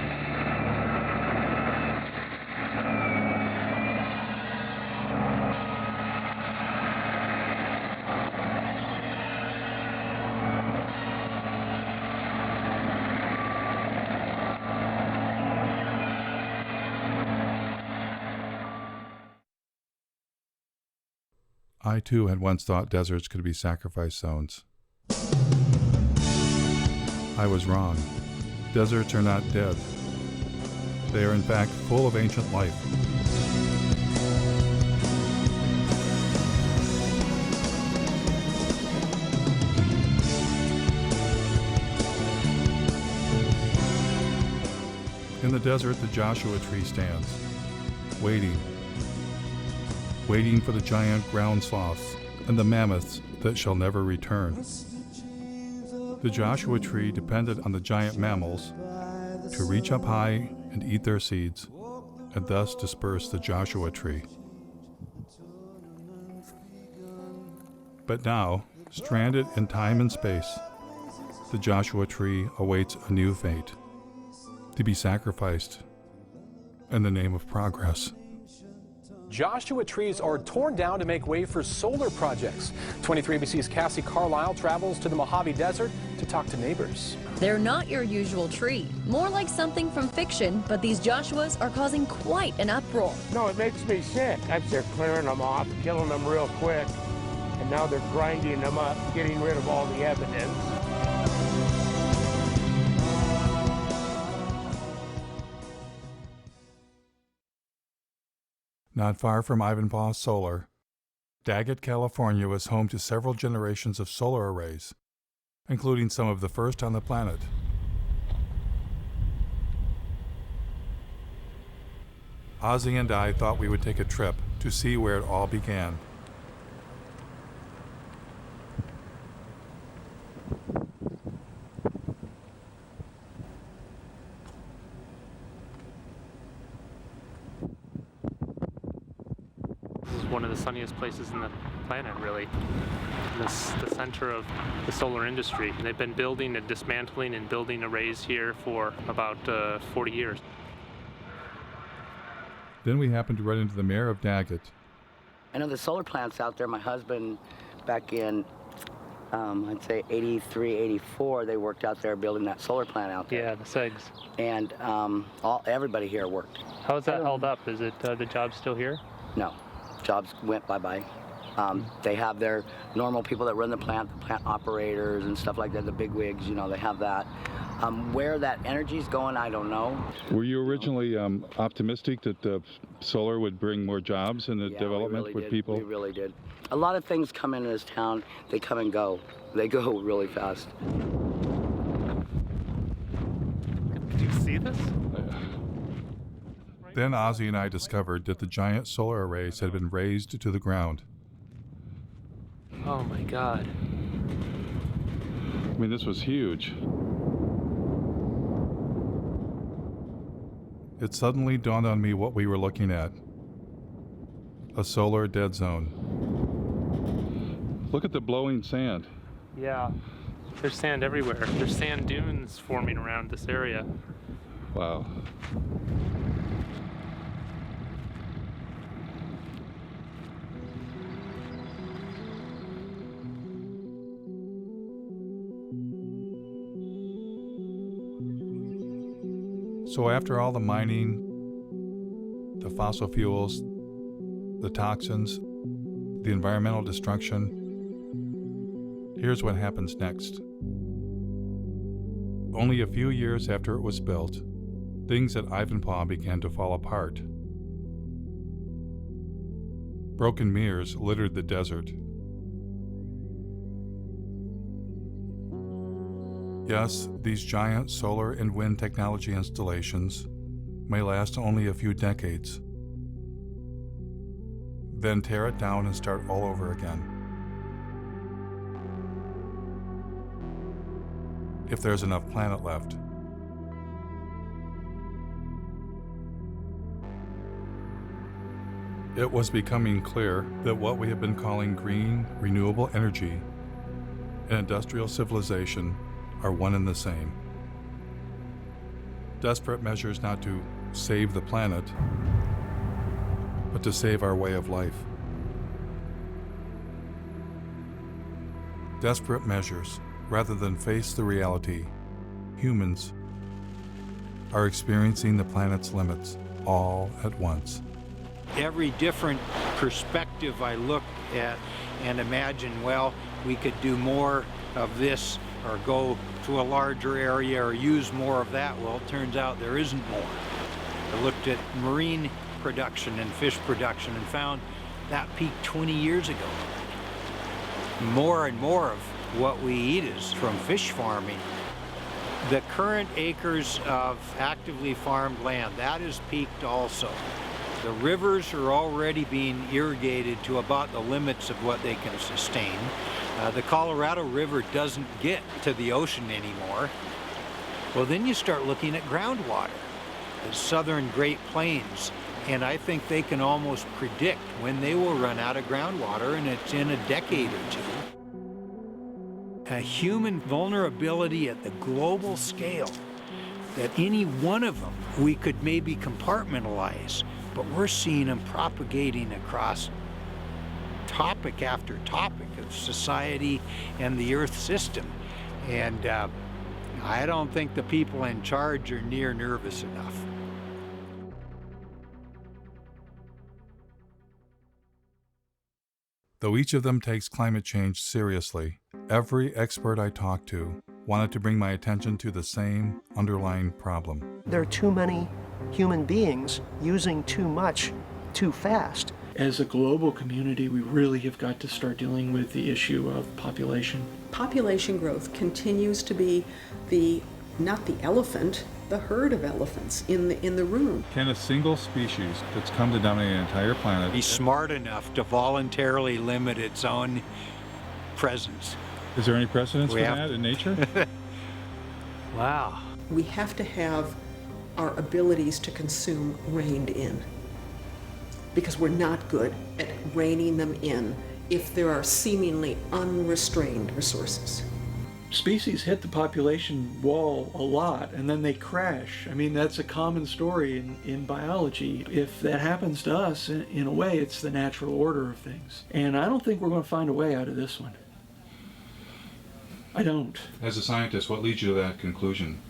I too had once thought deserts could be sacrifice zones. I was wrong. Deserts are not dead. They are in fact full of ancient life. In the desert, the Joshua tree stands, waiting, waiting for the giant ground sloths and the mammoths that shall never return. The Joshua tree depended on the giant mammals to reach up high and eat their seeds, and thus disperse the Joshua tree. But now, stranded in time and space, the Joshua tree awaits a new fate, to be sacrificed in the name of progress.
Joshua trees are torn down to make way for solar projects. 23ABC's Cassie Carlisle travels to the Mojave Desert to talk to neighbors.
They're not your usual tree, more like something from fiction, but these Joshuas are causing quite an uproar.
No, it makes me sick. They're clearing them off, killing them real quick, and now they're grinding them up, getting rid of all the evidence.
Not far from Ivanpah Solar, Daggett, California was home to several generations of solar arrays, including some of the first on the planet. Ozzy and I thought we would take a trip to see where it all began.
This is one of the sunniest places in the planet, really. This the center of the solar industry. And they've been building and dismantling and building arrays here for about 40 years.
Then we happened to run into the mayor of Daggett.
I know the solar plants out there. My husband, back in, I'd say 83, 84, they worked out there building that solar plant out there.
Yeah, the SEGs.
And everybody here worked.
How is that held up? Is it the job still here?
No, jobs went bye-bye. They have their normal people that run the plant operators and stuff like that, the big wigs, you know, they have that. Where that energy's going, I don't know.
Were you originally optimistic that solar would bring more jobs in the development with people?
We really did. A lot of things come into this town, they come and go. They go really fast.
Did you see this?
Then Ozzy and I discovered that the giant solar arrays had been razed to the ground.
Oh my God.
I mean, this was huge. It suddenly dawned on me what we were looking at. A solar dead zone. Look at the blowing sand.
Yeah, there's sand everywhere. There's sand dunes forming around this area.
Wow. So after all the mining, the fossil fuels, the toxins, the environmental destruction, here's what happens next. Only a few years after it was built, things at Ivanpah began to fall apart. Broken mirrors littered the desert. Yes, these giant solar and wind technology installations may last only a few decades, then tear it down and start all over again. If there's enough planet left. It was becoming clear that what we have been calling green, renewable energy and industrial civilization are one and the same. Desperate measures not to save the planet, but to save our way of life. Desperate measures rather than face the reality. Humans are experiencing the planet's limits all at once.
Every different perspective I look at and imagine, well, we could do more of this or go to a larger area or use more of that. Well, it turns out there isn't more. I looked at marine production and fish production and found that peaked 20 years ago. More and more of what we eat is from fish farming. The current acres of actively farmed land, that is peaked also. The rivers are already being irrigated to about the limits of what they can sustain. The Colorado River doesn't get to the ocean anymore. Well, then you start looking at groundwater, the southern Great Plains, and I think they can almost predict when they will run out of groundwater, and it's in a decade or two. A human vulnerability at the global scale, that any one of them we could maybe compartmentalize, but we're seeing them propagating across topic after topic of society and the Earth system. And I don't think the people in charge are near nervous enough.
Though each of them takes climate change seriously, every expert I talked to wanted to bring my attention to the same underlying problem.
There are too many human beings using too much, too fast.
As a global community, we really have got to start dealing with the issue of population.
Population growth continues to be not the elephant, the herd of elephants in the room.
Can a single species that's come to dominate an entire planet
be smart enough to voluntarily limit its own presence?
Is there any precedence for that in nature?
Wow.
We have to have our abilities to consume reined in, because we're not good at reining them in if there are seemingly unrestrained resources.
Species hit the population wall a lot and then they crash. I mean, that's a common story in biology. If that happens to us, in a way, it's the natural order of things. And I don't think we're going to find a way out of this one. I don't.
As a scientist, what leads you to that conclusion?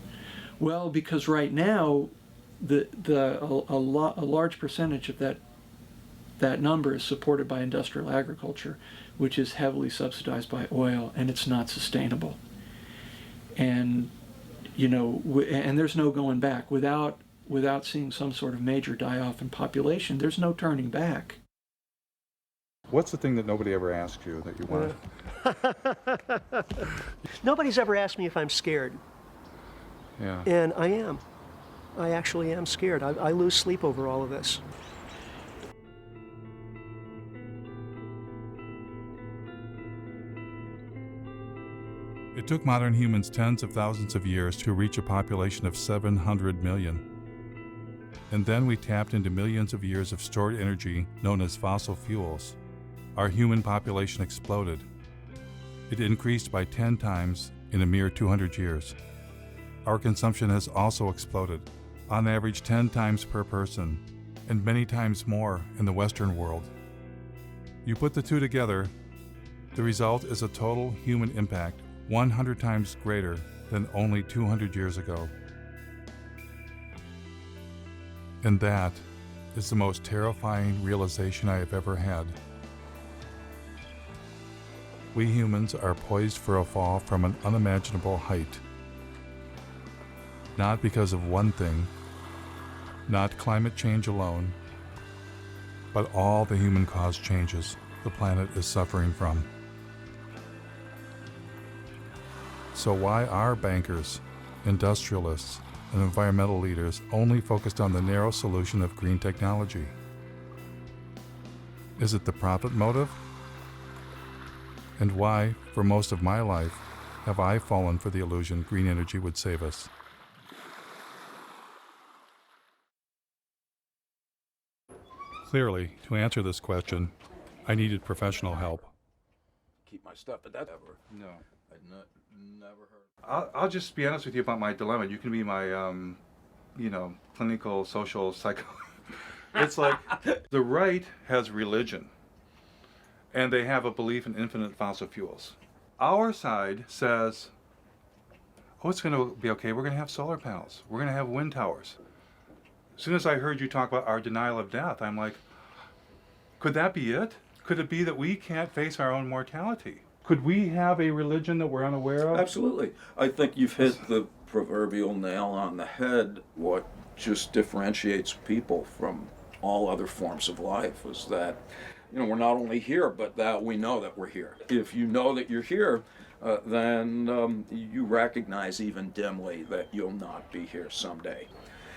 Well, because right now, a large percentage of that number is supported by industrial agriculture, which is heavily subsidized by oil, and it's not sustainable. And and there's no going back. Without seeing some sort of major die-off in population, there's no turning back.
What's the thing that nobody ever asked you that you want?
Nobody's ever asked me if I'm scared.
Yeah.
And I am. I actually am scared. I lose sleep over all of this.
It took modern humans tens of thousands of years to reach a population of 700 million. And then we tapped into millions of years of stored energy known as fossil fuels. Our human population exploded. It increased by 10 times in a mere 200 years. Our consumption has also exploded, on average 10 times per person, and many times more in the Western world. You put the two together, the result is a total human impact 100 times greater than only 200 years ago. And that is the most terrifying realization I have ever had. We humans are poised for a fall from an unimaginable height. Not because of one thing, not climate change alone, but all the human-caused changes the planet is suffering from. So why are bankers, industrialists, and environmental leaders only focused on the narrow solution of green technology? Is it the profit motive? And why, for most of my life, have I fallen for the illusion green energy would save us? Clearly, to answer this question, I needed professional help.
Keep my stuff, but that ever.
No.
I'd never heard.
I'll just be honest with you about my dilemma. You can be my, clinical, social, psycho. It's like the right has religion, and they have a belief in infinite fossil fuels. Our side says, oh, it's going to be okay. We're going to have solar panels. We're going to have wind towers. As soon as I heard you talk about our denial of death, I'm like, could that be it? Could it be that we can't face our own mortality? Could we have a religion that we're unaware of?
Absolutely. I think you've hit the proverbial nail on the head. What just differentiates people from all other forms of life is that, we're not only here, but that we know that we're here. If you know that you're here, then you recognize even dimly that you'll not be here someday.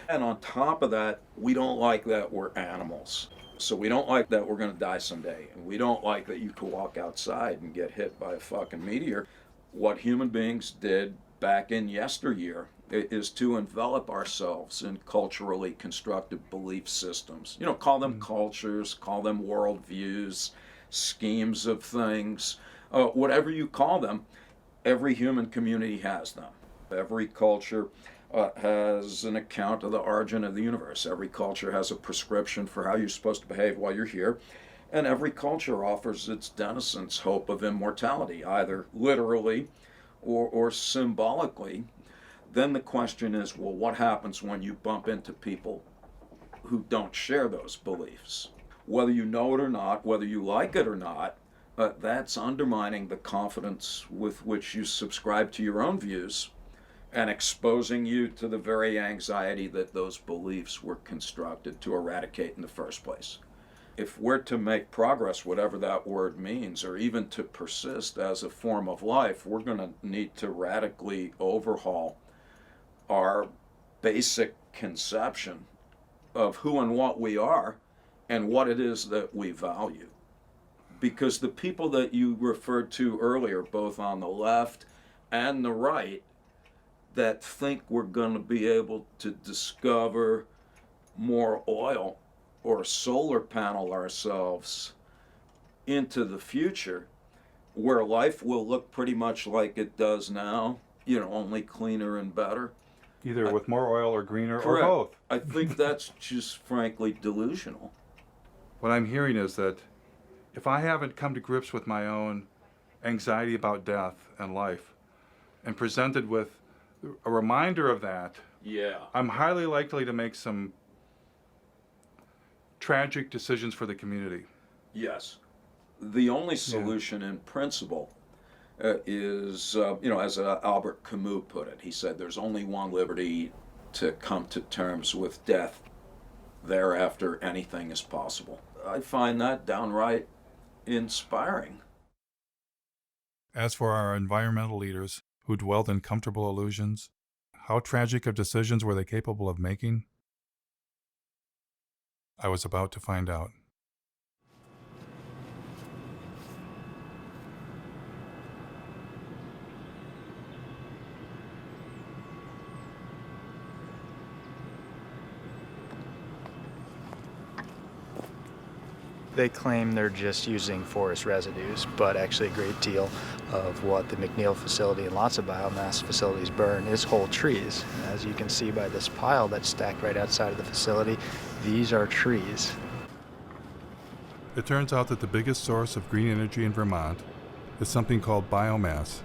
And on top of that, we don't like that we're animals. So we don't like that we're going to die someday. And we don't like that you could walk outside and get hit by a fucking meteor. What human beings did back in yesteryear is to envelop ourselves in culturally constructed belief systems. You know, call them cultures, call them worldviews, schemes of things, whatever you call them, every human community has them. Every culture has an account of the origin of the universe. Every culture has a prescription for how you're supposed to behave while you're here. And every culture offers its denizens hope of immortality, either literally or symbolically. Then the question is, well, what happens when you bump into people who don't share those beliefs? Whether you know it or not, whether you like it or not, that's undermining the confidence with which you subscribe to your own views and exposing you to the very anxiety that those beliefs were constructed to eradicate in the first place. If we're to make progress, whatever that word means, or even to persist as a form of life, we're going to need to radically overhaul our basic conception of who and what we are and what it is that we value. Because the people that you referred to earlier, both on the left and the right, that think we're going to be able to discover more oil or solar panel ourselves into the future, where life will look pretty much like it does now, you know, only cleaner and better.
Either with more oil or greener
Correct.
or both.
I think that's just frankly delusional.
What I'm hearing is that if I haven't come to grips with my own anxiety about death and life and presented with a reminder of that,
yeah,
I'm highly likely to make some tragic decisions for the community.
Yes. The only solution in principle is, you know, as Albert Camus put it, he said, there's only one liberty: to come to terms with death. Thereafter, anything is possible. I find that downright inspiring.
As for our environmental leaders who dwelled in comfortable illusions, how tragic of decisions were they capable of making? I was about to find out.
They claim they're just using forest residues, but actually a great deal of what the McNeil facility and lots of biomass facilities burn is whole trees. And as you can see by this pile that's stacked right outside of the facility, these are trees.
It turns out that the biggest source of green energy in Vermont is something called biomass,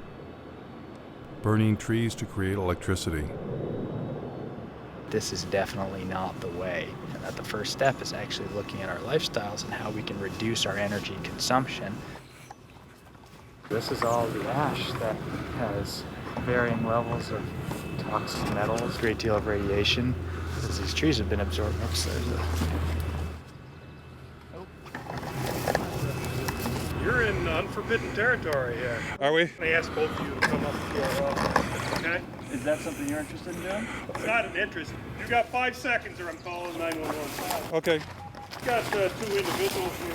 burning trees to create electricity.
This is definitely not the way, and that the first step is actually looking at our lifestyles and how we can reduce our energy consumption. This is all the ash that has varying levels of toxic metals, a great deal of radiation, as these trees have been absorbed. Oops, there's a...
You're in unforbidden territory here.
Are we?
I asked both of you to come up to our office, okay?
Is that something you're interested in doing?
It's not an interest. You got 5 seconds or I'm calling 911.
Okay.
You got 2 individuals here.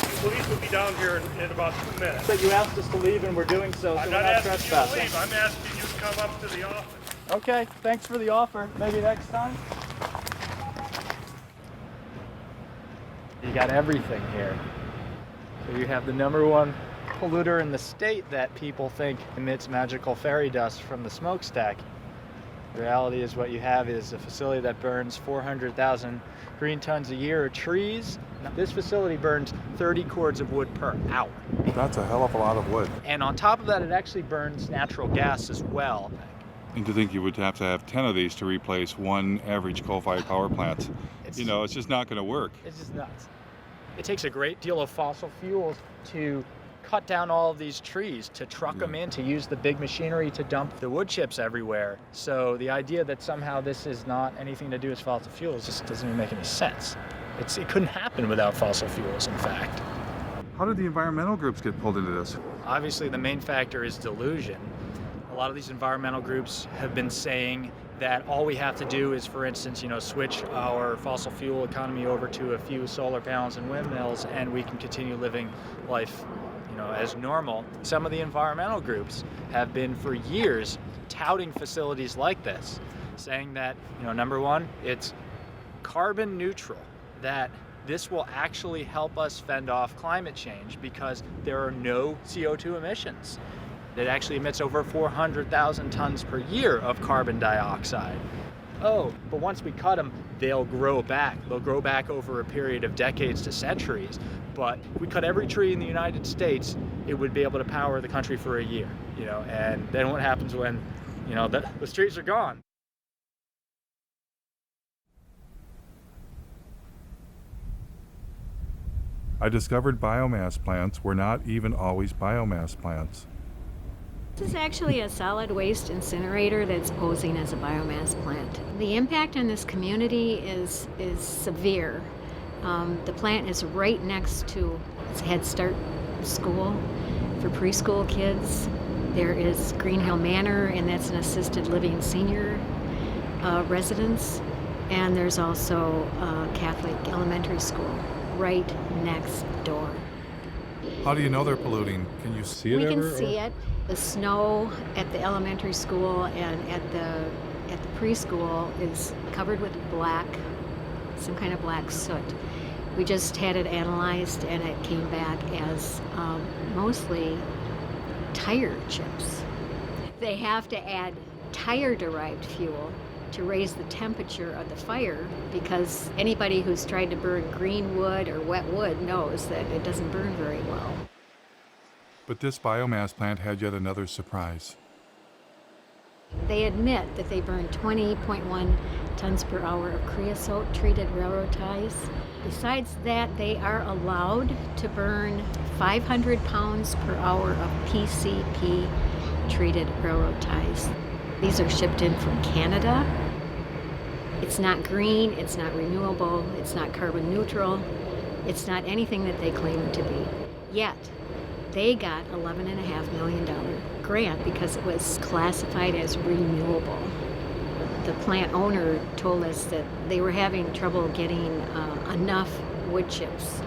The police will be down here in about 2 minutes.
But you asked us to leave and we're doing so,
I'm
so we're
not
not
asking you to leave. I'm asking you to come up to the office.
Okay, thanks for the offer. Maybe next time? You got everything here. So you have the #1 polluter in the state that people think emits magical fairy dust from the smokestack. The reality is what you have is a facility that burns 400,000 green tons a year of trees. This facility burns 30 cords of wood per hour.
That's a hell of a lot of wood.
And on top of that, it actually burns natural gas as well.
And to think you would have to have 10 of these to replace one average coal-fired power plant. It's just not going to work.
It's just nuts. It takes a great deal of fossil fuels to cut down all of these trees, to truck them in, to use the big machinery to dump the wood chips everywhere. So the idea that somehow this is not anything to do with fossil fuels just doesn't even make any sense. It couldn't happen without fossil fuels, in fact.
How did the environmental groups get pulled into this?
Obviously, the main factor is delusion. A lot of these environmental groups have been saying that all we have to do is, for instance, switch our fossil fuel economy over to a few solar panels and windmills, and we can continue living life, as normal. Some of the environmental groups have been for years touting facilities like this, saying that, number one, it's carbon neutral, that this will actually help us fend off climate change because there are no CO2 emissions. It actually emits over 400,000 tons per year of carbon dioxide. Oh, but once we cut them, they'll grow back. They'll grow back over a period of decades to centuries. But if we cut every tree in the United States, it would be able to power the country for a year, and then what happens when, the trees are gone?
I discovered biomass plants were not even always biomass plants.
This is actually a solid waste incinerator that's posing as a biomass plant. The impact on this community is severe. The plant is right next to its Head Start school for preschool kids. There is Green Hill Manor, and that's an assisted living senior residence. And there's also a Catholic elementary school right next door.
How do you know they're polluting? Can you see it
We
ever?
can see it. The snow at the elementary school and at the preschool is covered with black, some kind of black soot. We just had it analyzed and it came back as mostly tire chips. They have to add tire-derived fuel to raise the temperature of the fire, because anybody who's tried to burn green wood or wet wood knows that it doesn't burn very well.
But this biomass plant had yet another surprise.
They admit that they burn 20.1 tons per hour of creosote-treated railroad ties. Besides that, they are allowed to burn 500 pounds per hour of PCP-treated railroad ties. These are shipped in from Canada. It's not green, it's not renewable, it's not carbon neutral, it's not anything that they claim it to be. Yet, they got $11.5 million grant because it was classified as renewable. The plant owner told us that they were having trouble getting enough wood chips.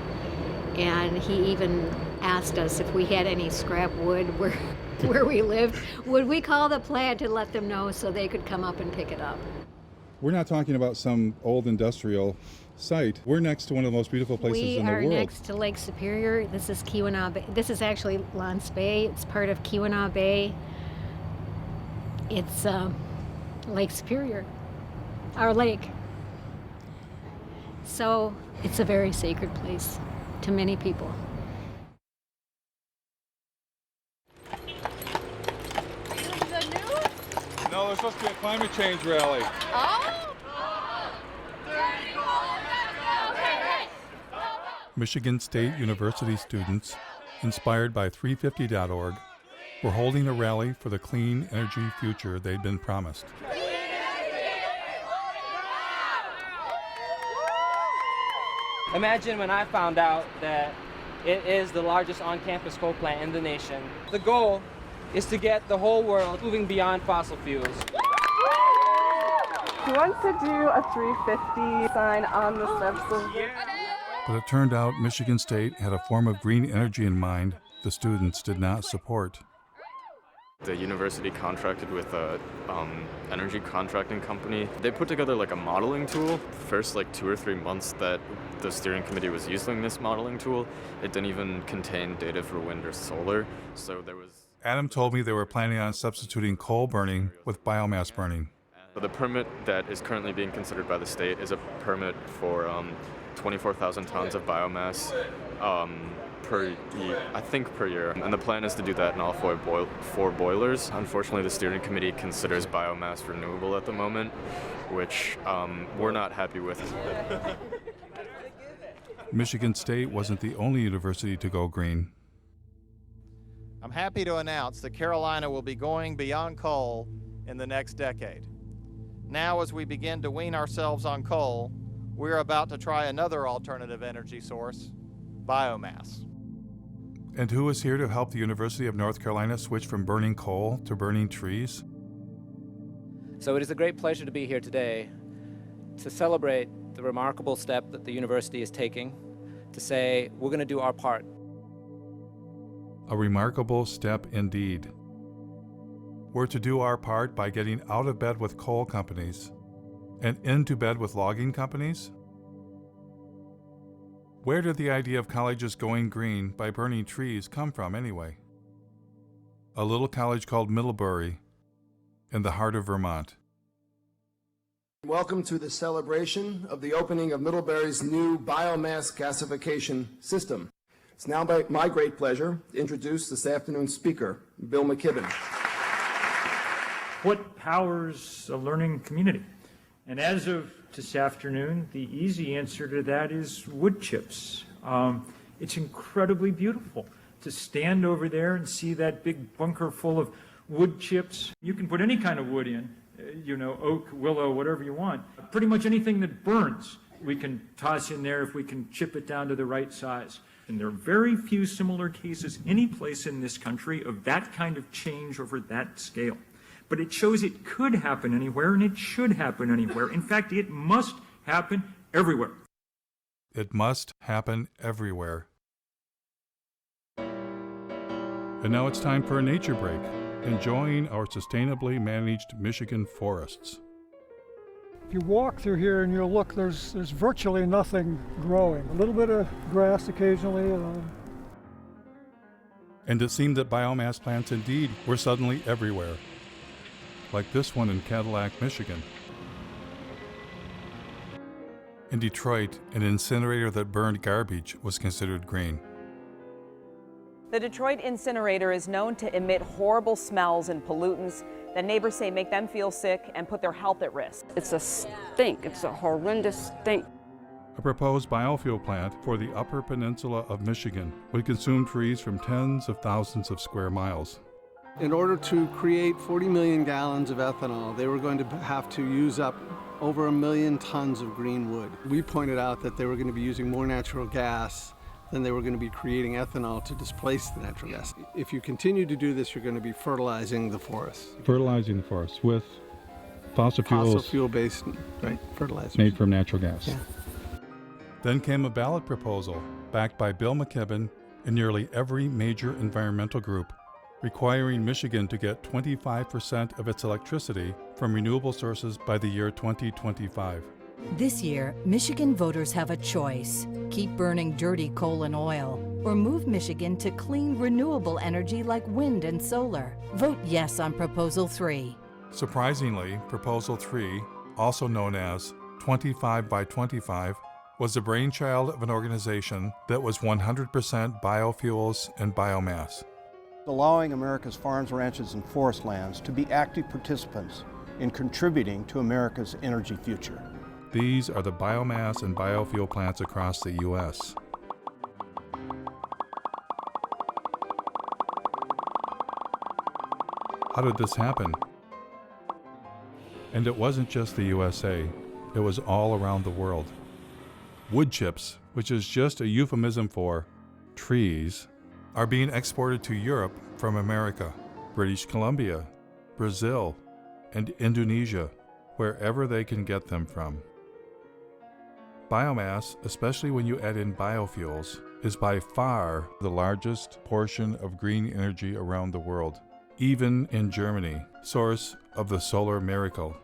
And he even asked us if we had any scrap wood where we lived, would we call the plant to let them know so they could come up and pick it up.
We're not talking about some old industrial site. We're next to one of the most beautiful places in the world.
We are next to Lake Superior. This is Keweenaw Bay. This is actually Lance Bay. It's part of Keweenaw Bay. It's Lake Superior, our lake. So it's a very sacred place to many people.
No, there's supposed to be a climate change rally. Michigan State University students, inspired by 350.org, were holding a rally for the clean energy future they'd been promised.
Imagine when I found out that it is the largest on-campus coal plant in the nation. The goal is to get the whole world moving beyond fossil fuels.
Who wants to do a 350 sign on the steps of the...
But it turned out Michigan State had a form of green energy in mind the students did not support.
The university contracted with a energy contracting company. They put together like a modeling tool. First 2 or 3 months that the steering committee was using this modeling tool, it didn't even contain data for wind or solar. So there was...
Adam told me they were planning on substituting coal burning with biomass burning.
The permit that is currently being considered by the state is a permit for 24,000 tons of biomass per year. And the plan is to do that in all four boilers. Unfortunately, the steering committee considers biomass renewable at the moment, which we're not happy with.
Michigan State wasn't the only university to go green.
I'm happy to announce that Carolina will be going beyond coal in the next decade. Now, as we begin to wean ourselves on coal, we're about to try another alternative energy source, biomass.
And who is here to help the University of North Carolina switch from burning coal to burning trees?
So it is a great pleasure to be here today to celebrate the remarkable step that the university is taking to say we're going to do our part.
A remarkable step indeed. We're to do our part by getting out of bed with coal companies and into bed with logging companies? Where did the idea of colleges going green by burning trees come from anyway? A little college called Middlebury in the heart of Vermont.
Welcome to the celebration of the opening of Middlebury's new biomass gasification system. It's now my great pleasure to introduce this afternoon's speaker, Bill McKibben.
What powers a learning community? And as of this afternoon, the easy answer to that is wood chips. It's incredibly beautiful to stand over there and see that big bunker full of wood chips. You can put any kind of wood in, oak, willow, whatever you want. Pretty much anything that burns, we can toss in there if we can chip it down to the right size. And there are very few similar cases any place in this country of that kind of change over that scale. But it shows it could happen anywhere, and it should happen anywhere. In fact, it must happen everywhere.
It must happen everywhere. And now it's time for a nature break, enjoying our sustainably managed Michigan forests.
If you walk through here and you look, there's virtually nothing growing. A little bit of grass occasionally.
And it seemed that biomass plants indeed were suddenly everywhere. Like this one in Cadillac, Michigan. In Detroit, an incinerator that burned garbage was considered green.
The Detroit incinerator is known to emit horrible smells and pollutants that neighbors say make them feel sick and put their health at risk.
It's a stink. It's a horrendous stink.
A proposed biofuel plant for the Upper Peninsula of Michigan would consume trees from tens of thousands of square miles.
In order to create 40 million gallons of ethanol, they were going to have to use up over 1 million tons of green wood. We pointed out that they were going to be using more natural gas than they were going to be creating ethanol to displace the natural gas. If you continue to do this, you're going to be fertilizing the forest.
Fertilizing the forest with fossil fuels.
Fossil fuel-based fertilizers.
Made from natural gas.
Yeah.
Then came a ballot proposal backed by Bill McKibben and nearly every major environmental group, requiring Michigan to get 25% of its electricity from renewable sources by the year 2025.
This year, Michigan voters have a choice. Keep burning dirty coal and oil, or move Michigan to clean, renewable energy like wind and solar. Vote yes on Proposal 3.
Surprisingly, Proposal 3, also known as 25 by 25, was the brainchild of an organization that was 100% biofuels and biomass.
Allowing America's farms, ranches, and forest lands to be active participants in contributing to America's energy future.
These are the biomass and biofuel plants across the U.S. How did this happen? And it wasn't just the USA, it was all around the world. Wood chips, which is just a euphemism for trees, are being exported to Europe from America, British Columbia, Brazil, and Indonesia, wherever they can get them from. Biomass, especially when you add in biofuels, is by far the largest portion of green energy around the world, even in Germany, source of the solar miracle.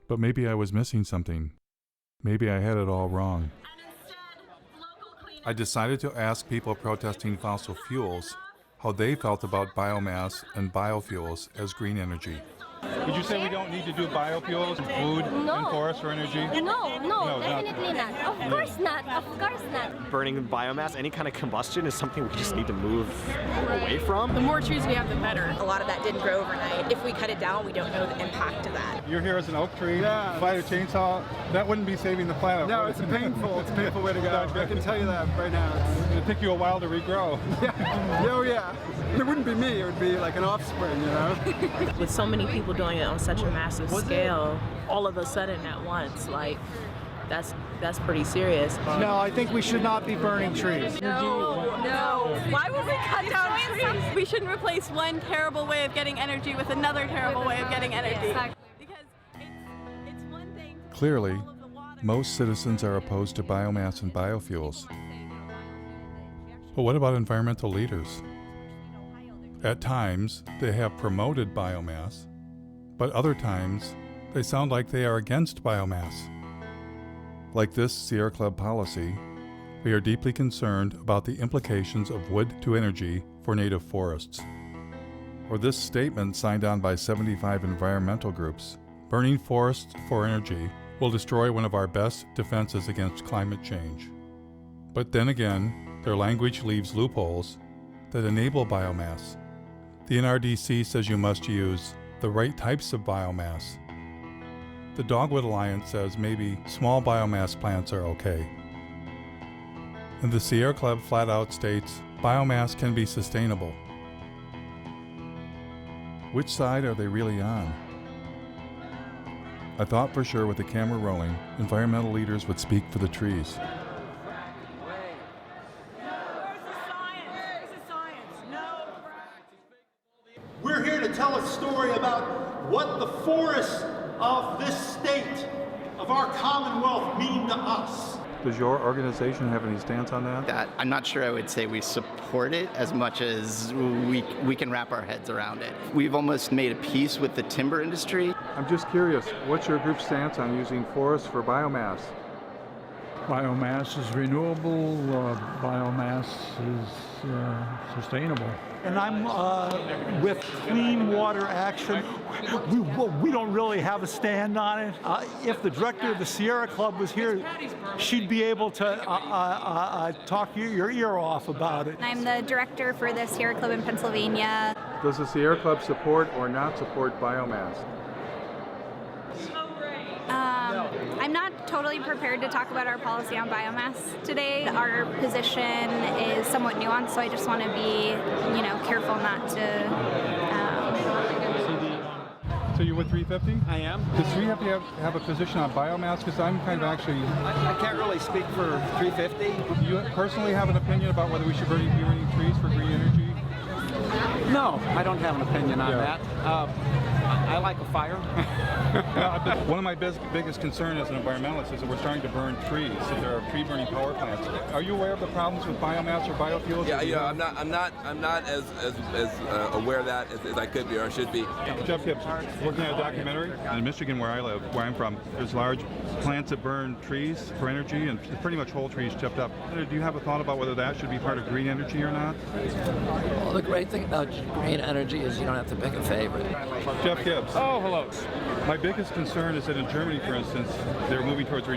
But maybe I was missing something. Maybe I had it all wrong. I decided to ask people protesting fossil fuels how they felt about biomass and biofuels as green energy. Did you say we don't need to do biofuels and food and forest for energy?
No, definitely not. Of course not. Of course not.
Burning biomass, any kind of combustion is something we just need to move away from.
The more trees we have, the better. A lot of that didn't grow overnight. If we cut it down, we don't know the impact of that.
You're here as an oak tree, fight a chainsaw, that wouldn't be saving the planet.
No, it's a painful way to go. I can tell you that right now.
It'd take you a while to regrow.
Yeah. It wouldn't be me, it would be like an offspring, you know?
With so many people doing it on such a massive scale, all of a sudden at once, like, that's
That's pretty serious.
No, I think we should not be burning trees.
No. Why would we cut down trees? We shouldn't replace one terrible way of getting energy with another terrible way of getting energy. Exactly. Because it's one thing.
Clearly, most citizens are opposed to biomass and biofuels. But what about environmental leaders? At times, they have promoted biomass, but other times, they sound like they are against biomass. Like this Sierra Club policy, we are deeply concerned about the implications of wood to energy for native forests. Or this statement signed on by 75 environmental groups, burning forests for energy will destroy one of our best defenses against climate change. But then again, their language leaves loopholes that enable biomass. The NRDC says you must use the right types of biomass. The Dogwood Alliance says maybe small biomass plants are okay. And the Sierra Club flat out states biomass can be sustainable. Which side are they really on? I thought for sure with the camera rolling, environmental leaders would speak for the trees.
We're here to tell a story about what the forests of this state, of our Commonwealth, mean to us.
Does your organization have any stance on that?
I'm not sure I would say we support it as much as we can wrap our heads around it. We've almost made a peace with the timber industry.
I'm just curious, what's your group's stance on using forests for biomass?
Biomass is renewable, biomass is sustainable.
And I'm with Clean Water Action. We don't really have a stand on it. If the director of the Sierra Club was here, she'd be able to talk your ear off about it.
I'm the director for the Sierra Club in Pennsylvania.
Does the Sierra Club support or not support biomass?
I'm not totally prepared to talk about our policy on biomass today. Our position is somewhat nuanced, so I just want to be, careful not to.
So you're with 350?
I am.
Does 350 have a position on biomass? Because I'm kind of actually...
I can't really speak for 350.
Do you personally have an opinion about whether we should be burning trees for green energy?
No, I don't have an opinion on that. I like a fire.
One of my biggest concerns as an environmentalist is that we're starting to burn trees. So there are tree burning power plants. Are you aware of the problems with biomass or biofuels?
Yeah, I'm not as aware of that as I could be or should be.
Jeff Gibbs, working on a documentary in Michigan, where I live, where I'm from. There's large plants that burn trees for energy, and pretty much whole trees chipped up. Do you have a thought about whether that should be part of green energy or not?
Well, the great thing about green energy is you don't have to pick a favorite.
Jeff Gibbs.
Oh, hello.
My biggest concern is that in Germany, for instance, they're moving towards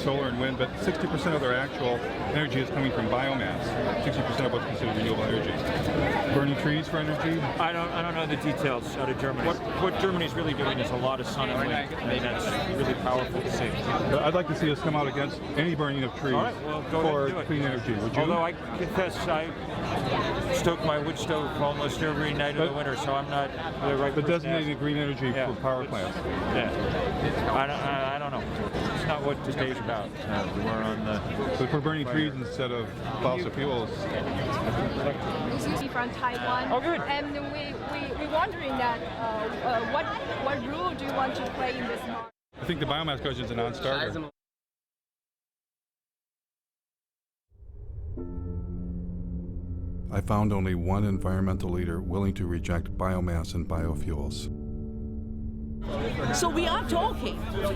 solar and wind, but 60% of their actual energy is coming from biomass. 60% of what's considered renewable energy. Burning trees for energy?
I don't know the details out of Germany. What Germany's really doing is a lot of sun and wind. I mean, that's really powerful to see.
But I'd like to see us come out against any burning of trees for clean energy. Would you?
Although I confess I stoke my wood stove almost every night of the winter, so I'm not the right person.
But designating green energy for power plants.
Yeah. I don't know. It's not what today's about. We're on the...
But if we're burning trees instead of fossil fuels...
From Taiwan.
Oh, good.
And we're wondering that what role do you want to play in this market?
I think the biomass question is a non-starter. I found only one environmental leader willing to reject biomass and biofuels.
So we are talking of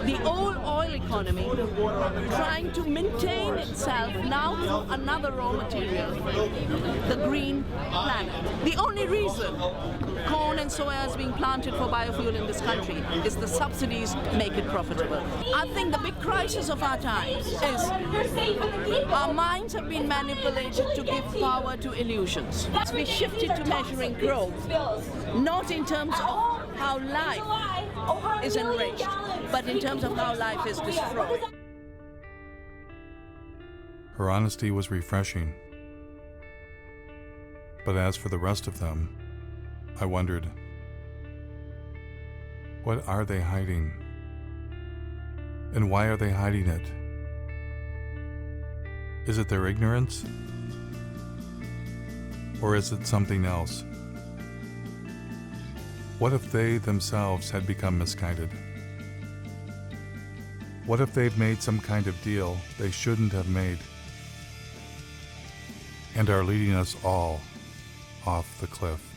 the old oil economy trying to maintain itself now through another raw material, the green planet. The only reason corn and soya is being planted for biofuel in this country is the subsidies make it profitable. I think the big crisis of our times is our minds have been manipulated to give power to illusions. We shifted to measuring growth, not in terms of how life is enriched, but in terms of how life is destroyed.
Her honesty was refreshing. But as for the rest of them, I wondered, what are they hiding? And why are they hiding it? Is it their ignorance? Or is it something else? What if they themselves had become misguided? What if they've made some kind of deal they shouldn't have made and are leading us all off the cliff?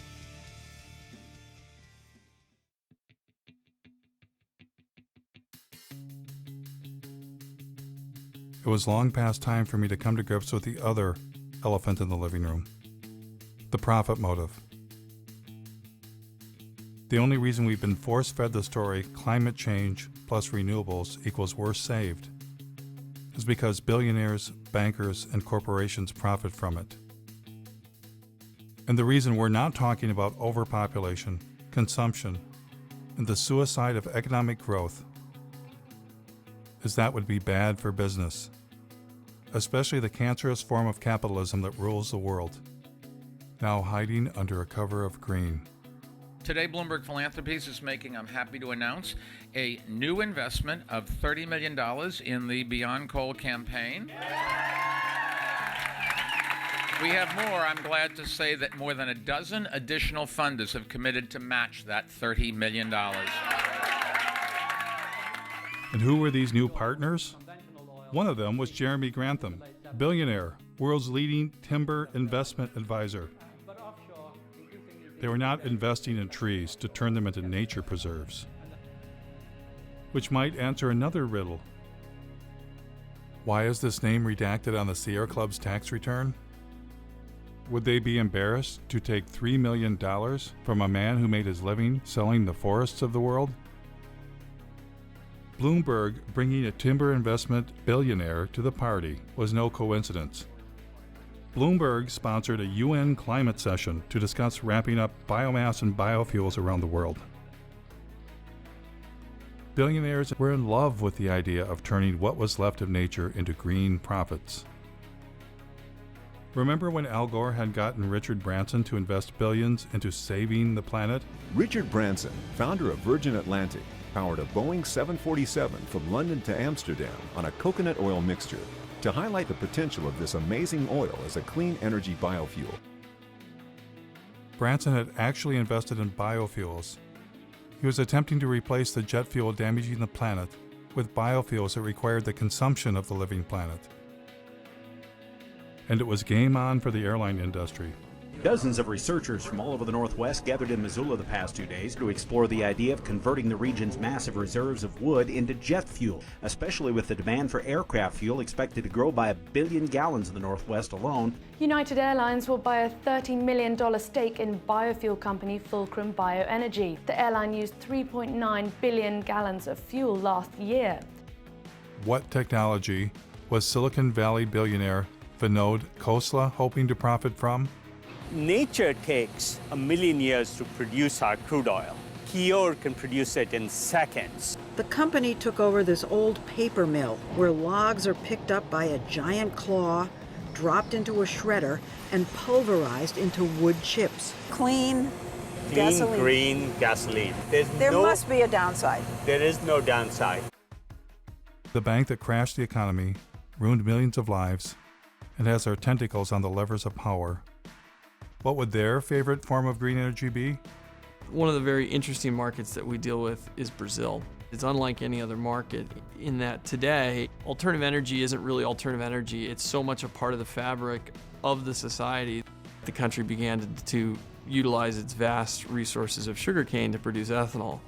It was long past time for me to come to grips with the other elephant in the living room, the profit motive. The only reason we've been force-fed the story climate change plus renewables equals worse saved is because billionaires, bankers, and corporations profit from it. And the reason we're not talking about overpopulation, consumption, and the suicide of economic growth is that would be bad for business, especially the cancerous form of capitalism that rules the world, now hiding under a cover of green.
Today, Bloomberg Philanthropies is making, I'm happy to announce, a new investment of $30 million in the Beyond Coal campaign. We have more. I'm glad to say that more than a dozen additional funders have committed to match that $30 million.
And who were these new partners? One of them was Jeremy Grantham, billionaire, world's leading timber investment advisor. They were not investing in trees to turn them into nature preserves, which might answer another riddle. Why is this name redacted on the Sierra Club's tax return? Would they be embarrassed to take $3 million from a man who made his living selling the forests of the world? Bloomberg bringing a timber investment billionaire to the party was no coincidence. Bloomberg sponsored a UN climate session to discuss ramping up biomass and biofuels around the world. Billionaires were in love with the idea of turning what was left of nature into green profits. Remember when Al Gore had gotten Richard Branson to invest billions into saving the planet?
Richard Branson, founder of Virgin Atlantic, powered a Boeing 747 from London to Amsterdam on a coconut oil mixture to highlight the potential of this amazing oil as a clean energy biofuel.
Branson had actually invested in biofuels. He was attempting to replace the jet fuel damaging the planet with biofuels that required the consumption of the living planet. And it was game on for the airline industry.
Dozens of researchers from all over the Northwest gathered in Missoula the past 2 days to explore the idea of converting the region's massive reserves of wood into jet fuel, especially with the demand for aircraft fuel expected to grow by 1 billion gallons in the Northwest alone.
United Airlines will buy a $30 million stake in biofuel company Fulcrum Bioenergy. The airline used 3.9 billion gallons of fuel last year.
What technology was Silicon Valley billionaire Vinod Khosla hoping to profit from?
Nature takes 1 million years to produce our crude oil. Kior can produce it in seconds.
The company took over this old paper mill where logs are picked up by a giant claw, dropped into a shredder, and pulverized into wood chips.
Clean
gasoline.
Green gasoline.
There must be a downside.
There is no downside.
The bank that crashed the economy, ruined millions of lives, and has our tentacles on the levers of power. What would their favorite form of green energy be?
One of the very interesting markets that we deal with is Brazil. It's unlike any other market in that today, alternative energy isn't really alternative energy. It's so much a part of the fabric of the society. The country began to utilize its vast resources of sugarcane to produce ethanol.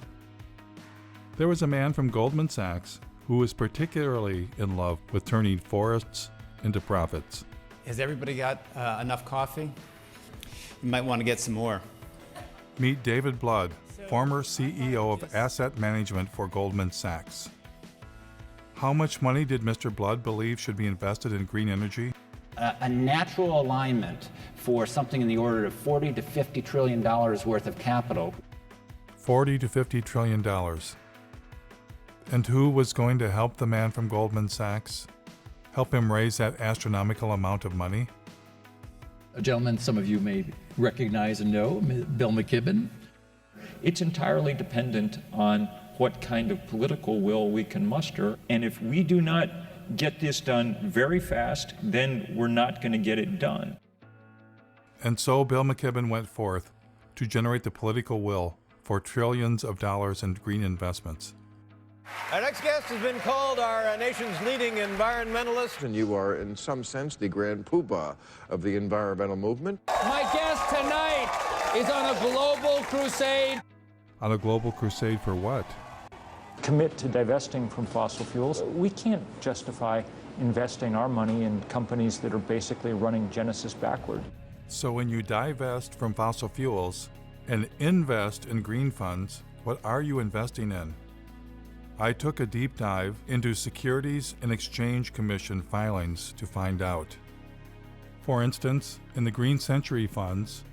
There was a man from Goldman Sachs who was particularly in love with turning forests into profits.
Has everybody got enough coffee? You might want to get some more.
Meet David Blood, former CEO of asset management for Goldman Sachs. How much money did Mr. Blood believe should be invested in green energy?
A natural alignment for something in the order of $40 to $50 trillion worth of capital.
$40 to $50 trillion. And who was going to help the man from Goldman Sachs? Help him raise that astronomical amount of money?
A gentleman some of you may recognize and know, Bill McKibben. It's entirely dependent on what kind of political will we can muster. And if we do not get this done very fast, then we're not going to get it done.
And so Bill McKibben went forth to generate the political will for trillions of dollars in green investments.
Our next guest has been called our nation's leading environmentalist.
And you are, in some sense, the grand poobah of the environmental movement.
My guest tonight is on a global crusade.
On a global crusade for what?
Commit to divesting from fossil fuels. We can't justify investing our money in companies that are basically running Genesis backward.
So when you divest from fossil fuels and invest in green funds, what are you investing in? I took a deep dive into Securities and Exchange Commission filings to find out. For instance, in the Green Century funds,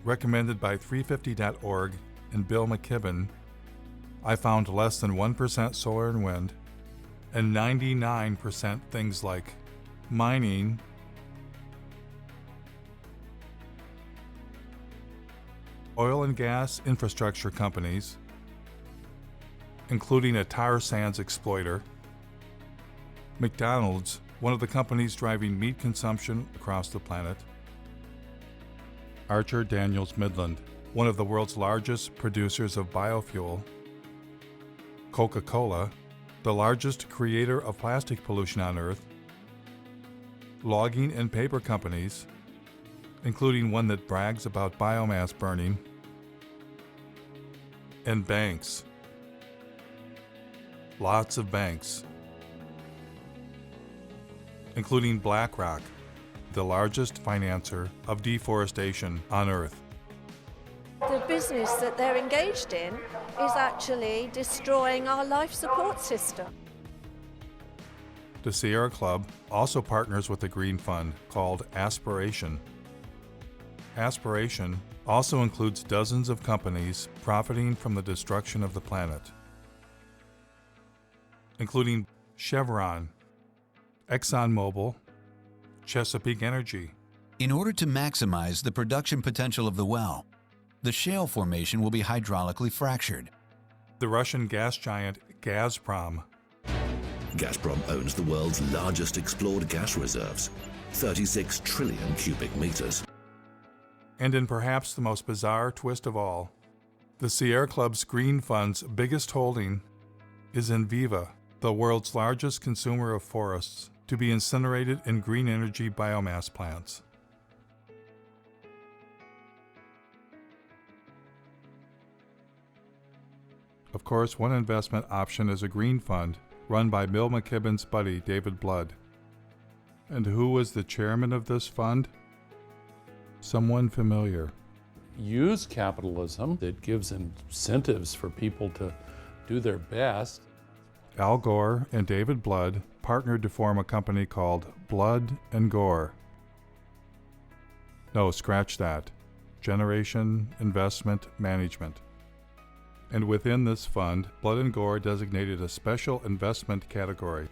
recommended by 350.org and Bill McKibben, I found less than 1% solar and wind, and 99% things like mining, oil and gas infrastructure companies, including a tar sands exploiter, McDonald's, one of the companies driving meat consumption across the planet, Archer Daniels Midland, one of the world's largest producers of biofuel, Coca-Cola, the largest creator of plastic pollution on Earth, logging and paper companies, including one that brags about biomass burning, and banks. Lots of banks, including BlackRock, the largest financer of deforestation on Earth.
The business that they're engaged in is actually destroying our life support system.
The Sierra Club also partners with a green fund called Aspiration. Aspiration also includes dozens of companies profiting from the destruction of the planet, including Chevron, ExxonMobil, Chesapeake Energy.
In order to maximize the production potential of the well, the shale formation will be hydraulically fractured.
The Russian gas giant Gazprom.
Gazprom owns the world's largest explored gas reserves, 36 trillion cubic meters.
And in perhaps the most bizarre twist of all, the Sierra Club's Green Fund's biggest holding is Enviva, the world's largest consumer of forests, to be incinerated in green energy biomass plants. Of course, one investment option is a green fund run by Bill McKibben's buddy David Blood. And who was the chairman of this fund? Someone familiar.
Use capitalism that gives incentives for people to do their best.
Al Gore and David Blood partnered to form a company called Blood and Gore. No, scratch that. Generation Investment Management. And within this fund, Blood and Gore designated a special investment category,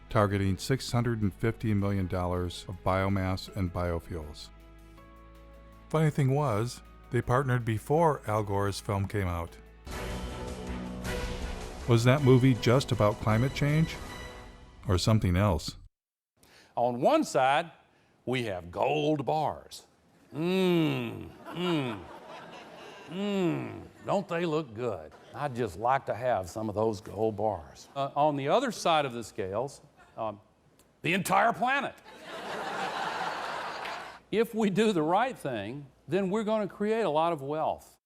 targeting $650 million of biomass and biofuels. Funny thing was, they partnered before Al Gore's film came out. Was that movie just about climate change? Or something else?
On one side, we have gold bars. Don't they look good? I'd just like to have some of those gold bars. On the other side of the scales, the entire planet. If we do the right thing, then we're going to create a lot of wealth.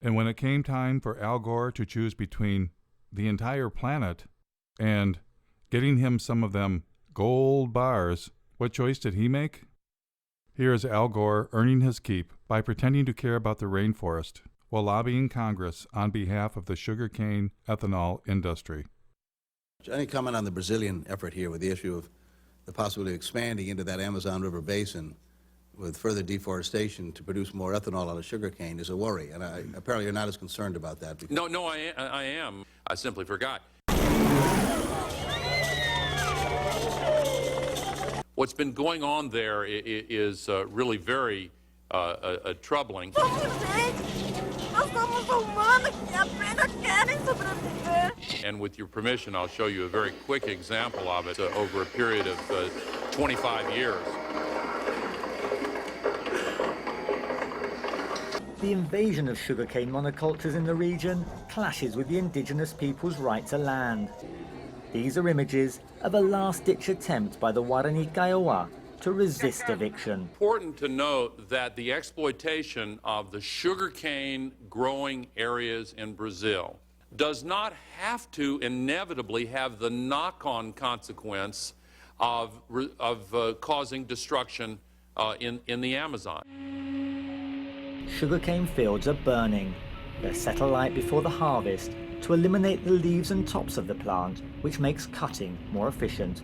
And when it came time for Al Gore to choose between the entire planet and getting him some of them gold bars, what choice did he make? Here is Al Gore earning his keep by pretending to care about the rainforest while lobbying Congress on behalf of the sugarcane ethanol industry.
Any comment on the Brazilian effort here with the issue of the possibility of expanding into that Amazon River basin with further deforestation to produce more ethanol out of sugarcane is a worry, and apparently you're not as concerned about that.
No, I am. I simply forgot. What's been going on there is really very troubling.
Nosotros somos humanos que apenas quieren sobreviver.
And with your permission, I'll show you a very quick example of it over a period of 25 years.
The invasion of sugarcane monocultures in the region clashes with the indigenous people's right to land. These are images of a last-ditch attempt by the Guarani Kiowa to resist eviction.
Important to note that the exploitation of the sugarcane growing areas in Brazil does not have to inevitably have the knock-on consequence of causing destruction in the Amazon.
Sugarcane fields are burning. They're set alight before the harvest to eliminate the leaves and tops of the plant, which makes cutting more efficient.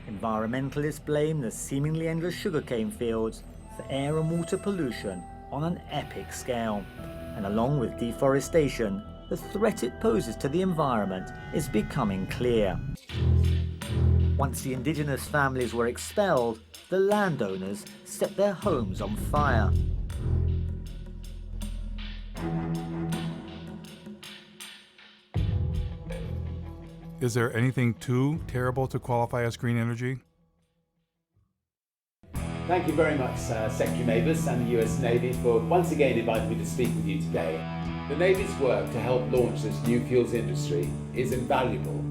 Environmentalists blame the seemingly endless sugarcane fields for air and water pollution on an epic scale. And along with deforestation, the threat it poses to the environment is becoming clear. Once the indigenous families were expelled, the landowners set their homes on fire.
Is there anything too terrible to qualify as green energy?
Thank you very much, Secretary Mabus and the US Navy for once again inviting me to speak with you today. The Navy's work to help launch this new fuels industry is invaluable.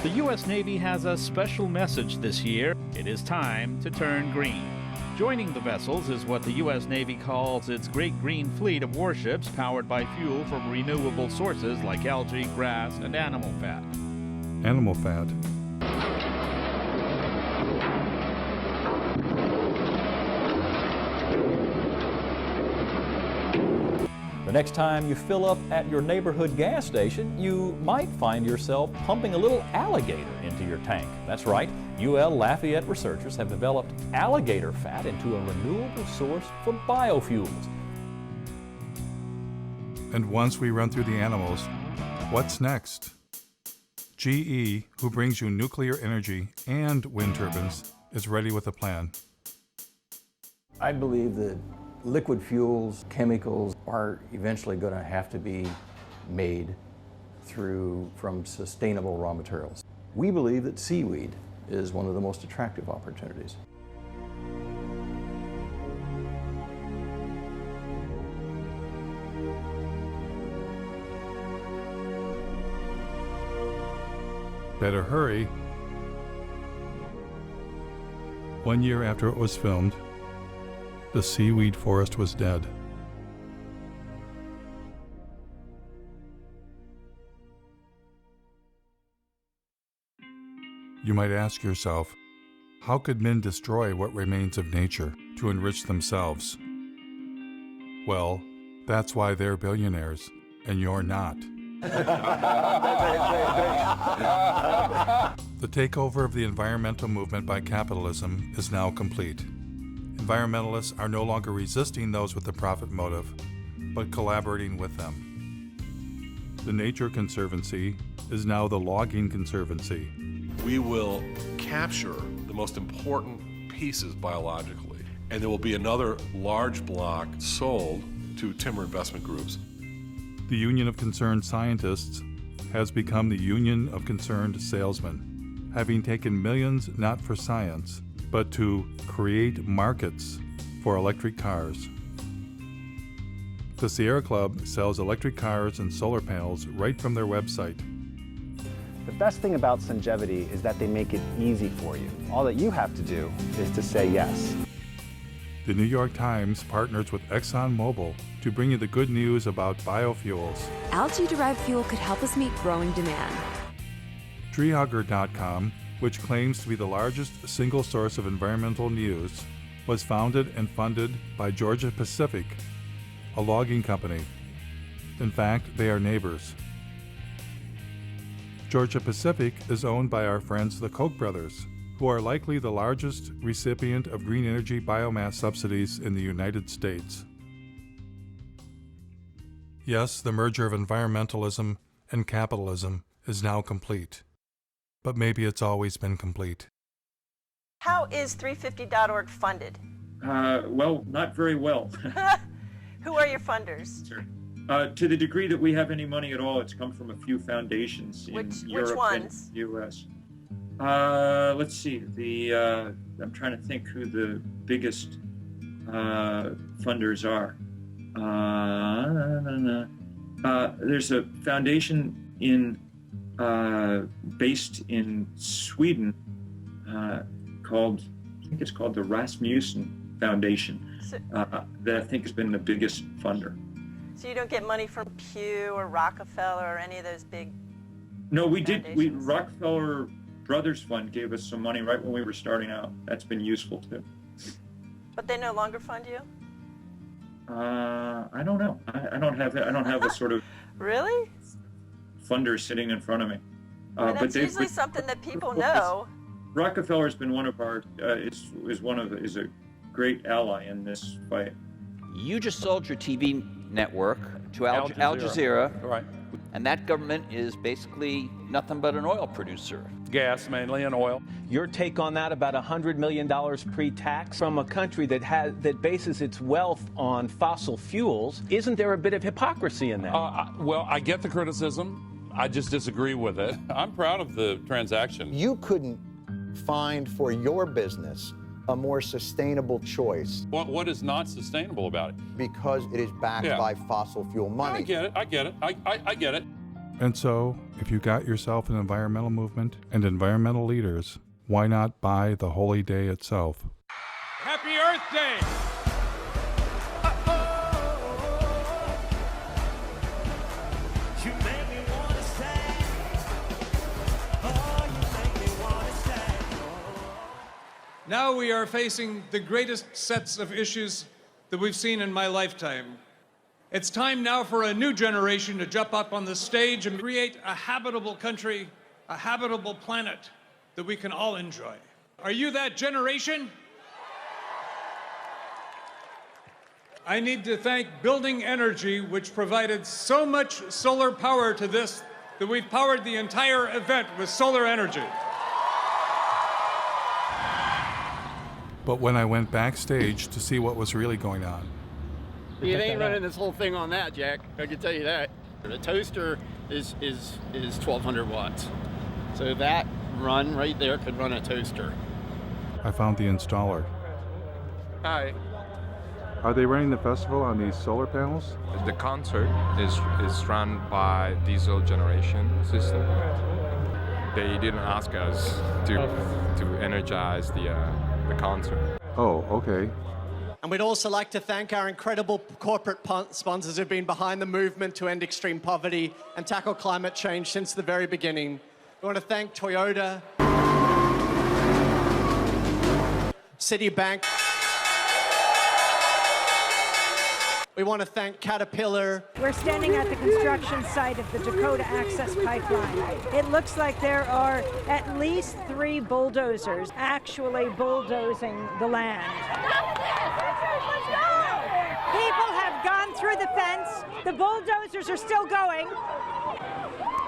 The U.S. Navy has a special message this year. It is time to turn green. Joining the vessels is what the U.S. Navy calls its Great Green Fleet of warships powered by fuel from renewable sources like algae, grass, and animal fat.
Animal fat.
The next time you fill up at your neighborhood gas station, you might find yourself pumping a little alligator into your tank. That's right, UL Lafayette researchers have developed alligator fat into a renewable source for biofuels.
And once we run through the animals, what's next? GE, who brings you nuclear energy and wind turbines, is ready with a plan.
I believe that liquid fuels, chemicals are eventually going to have to be made from sustainable raw materials. We believe that seaweed is one of the most attractive opportunities.
Better hurry. 1 year after it was filmed, the seaweed forest was dead. You might ask yourself, how could men destroy what remains of nature to enrich themselves? Well, that's why they're billionaires, and you're not. The takeover of the environmental movement by capitalism is now complete. Environmentalists are no longer resisting those with the profit motive, but collaborating with them. The Nature Conservancy is now the Logging Conservancy.
We will capture the most important pieces biologically, and there will be another large block sold to timber investment groups.
The Union of Concerned Scientists has become the Union of Concerned Salesmen, having taken millions not for science, but to create markets for electric cars. The Sierra Club sells electric cars and solar panels right from their website.
The best thing about Sungevity is that they make it easy for you. All that you have to do is to say yes.
The New York Times partners with ExxonMobil to bring you the good news about biofuels.
Algae-derived fuel could help us meet growing demand.
Treehugger.com, which claims to be the largest single source of environmental news, was founded and funded by Georgia Pacific, a logging company. In fact, they are neighbors. Georgia Pacific is owned by our friends the Koch brothers, who are likely the largest recipient of green energy biomass subsidies in the United States. Yes, the merger of environmentalism and capitalism is now complete. But maybe it's always been complete.
How is 350.org funded?
Well, not very well.
Who are your funders?
Sure. To the degree that we have any money at all, it's come from a few foundations in Europe and the U.S. Let's see. I'm trying to think who the biggest funders are. There's a foundation based in Sweden called, I think it's called the Rasmussen Foundation, that I think has been the biggest funder.
So you don't get money from Pew or Rockefeller or any of those big
No, we did. Rockefeller Brothers Fund gave us some money right when we were starting out. That's been useful too.
But they no longer fund you?
I don't know. I don't have a sort of
really
funder sitting in front of me.
That's usually something that people know.
Rockefeller's been one of our is a great ally in this fight.
You just sold your TV network to Al Jazeera.
Right.
And that government is basically nothing but an oil producer.
Gas mainly and oil.
Your take on that, about $100 million pre-tax from a country that bases its wealth on fossil fuels. Isn't there a bit of hypocrisy in that?
Well, I get the criticism. I just disagree with it. I'm proud of the transaction.
You couldn't find for your business a more sustainable choice.
What is not sustainable about it?
Because it is backed by fossil fuel money.
I get it. I get it.
And so, if you got yourself an environmental movement and environmental leaders, why not buy the holy day itself?
Happy Earth Day! Now we are facing the greatest sets of issues that we've seen in my lifetime. It's time now for a new generation to jump up on the stage and create a habitable country, a habitable planet that we can all enjoy. Are you that generation? I need to thank Building Energy, which provided so much solar power to this that we've powered the entire event with solar energy.
But when I went backstage to see what was really going on,
You ain't running this whole thing on that, Jack. I can tell you that. The toaster is 1,200 watts. So that run right there could run a toaster.
I found the installer.
Hi.
Are they running the festival on these solar panels?
The concert is run by diesel generation system. They didn't ask us to energize the concert.
Oh, okay.
And we'd also like to thank our incredible corporate sponsors who've been behind the movement to end extreme poverty and tackle climate change since the very beginning. We want to thank Toyota, Citibank. We want to thank Caterpillar.
We're standing at the construction site of the Dakota Access Pipeline. It looks like there are at least 3 bulldozers actually bulldozing the land. People have gone through the fence. The bulldozers are still going.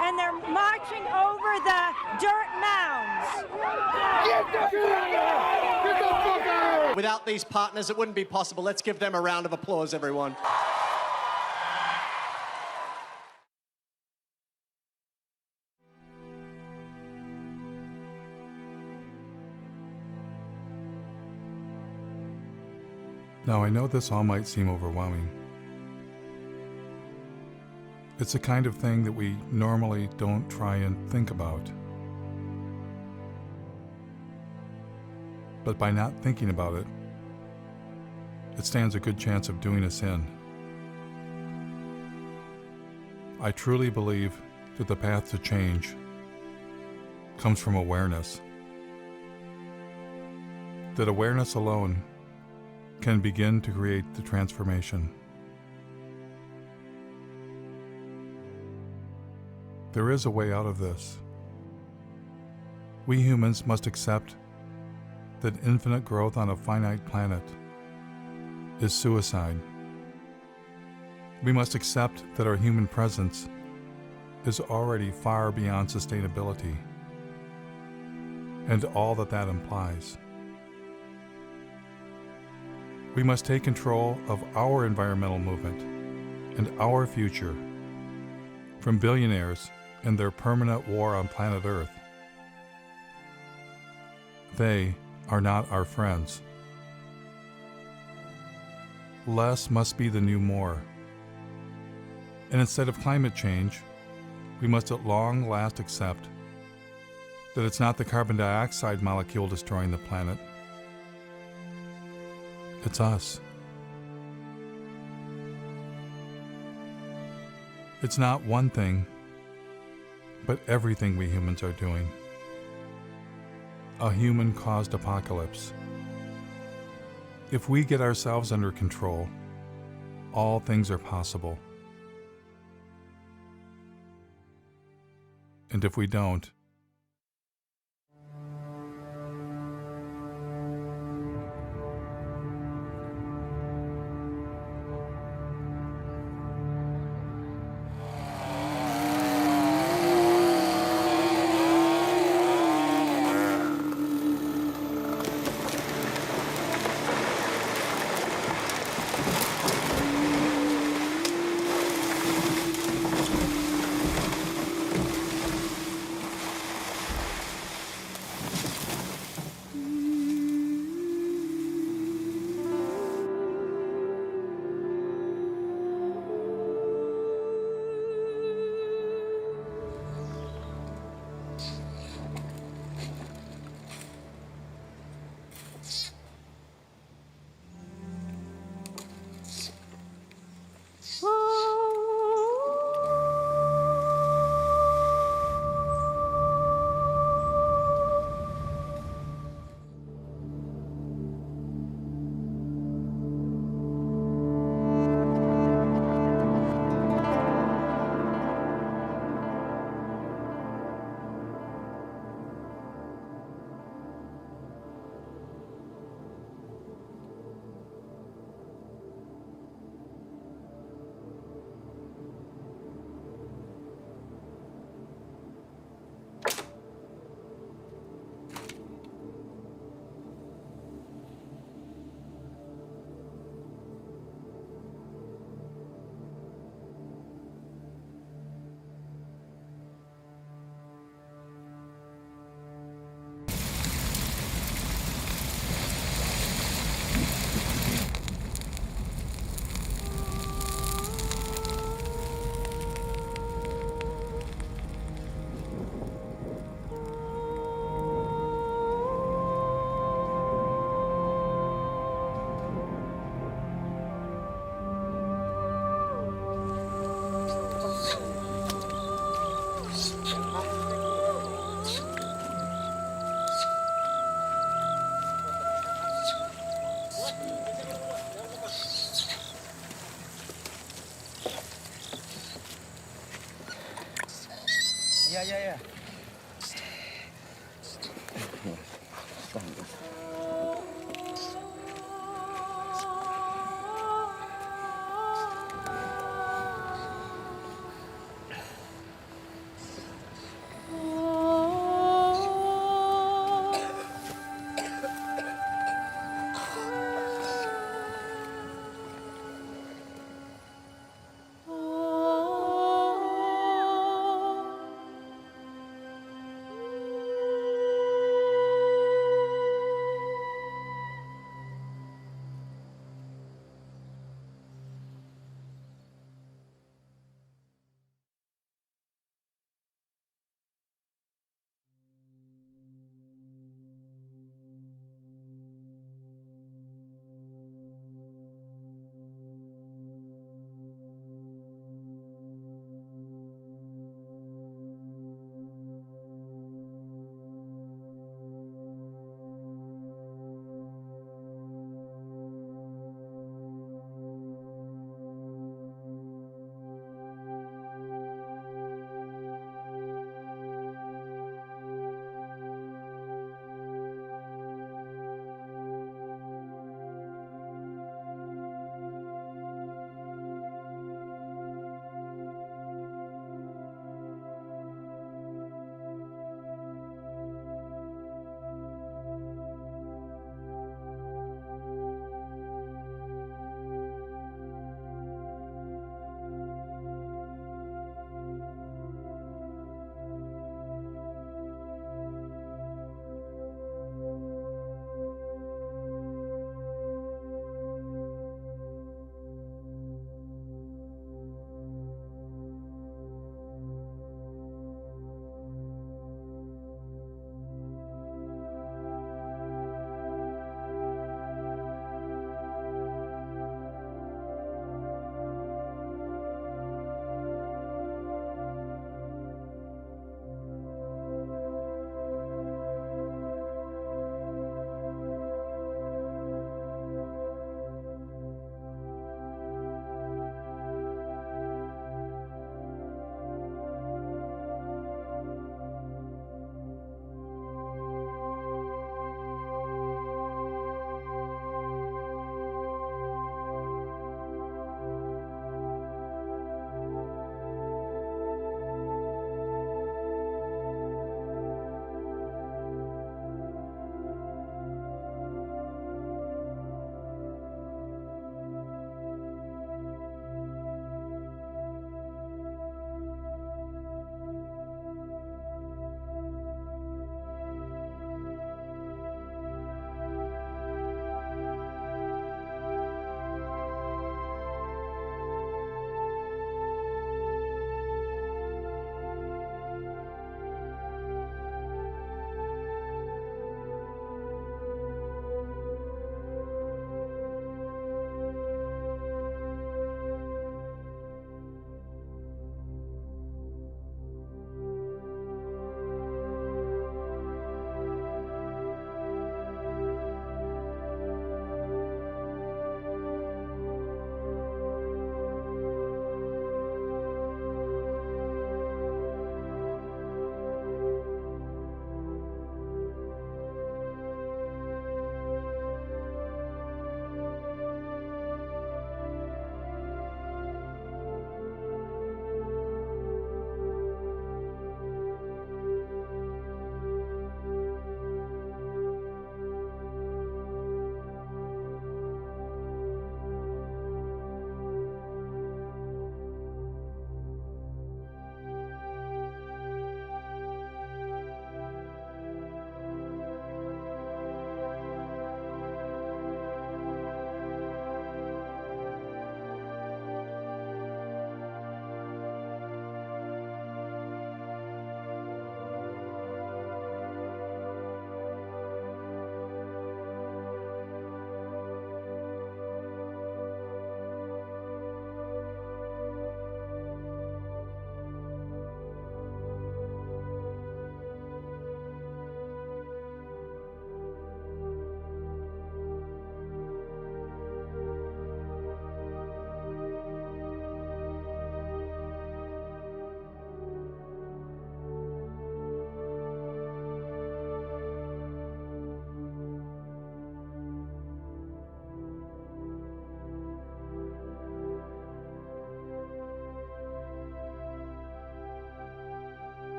And they're marching over the dirt mounds.
Without these partners, it wouldn't be possible. Let's give them a round of applause, everyone.
Now, I know this all might seem overwhelming. It's the kind of thing that we normally don't try and think about. But by not thinking about it, it stands a good chance of doing us in. I truly believe that the path to change comes from awareness. That awareness alone can begin to create the transformation. There is a way out of this. We humans must accept that infinite growth on a finite planet is suicide. We must accept that our human presence is already far beyond sustainability and all that that implies. We must take control of our environmental movement and our future from billionaires and their permanent war on planet Earth. They are not our friends. Less must be the new more. And instead of climate change, we must at long last accept that it's not the carbon dioxide molecule destroying the planet. It's us. It's not one thing, but everything we humans are doing. A human-caused apocalypse. If we get ourselves under control, all things are possible. And if we don't,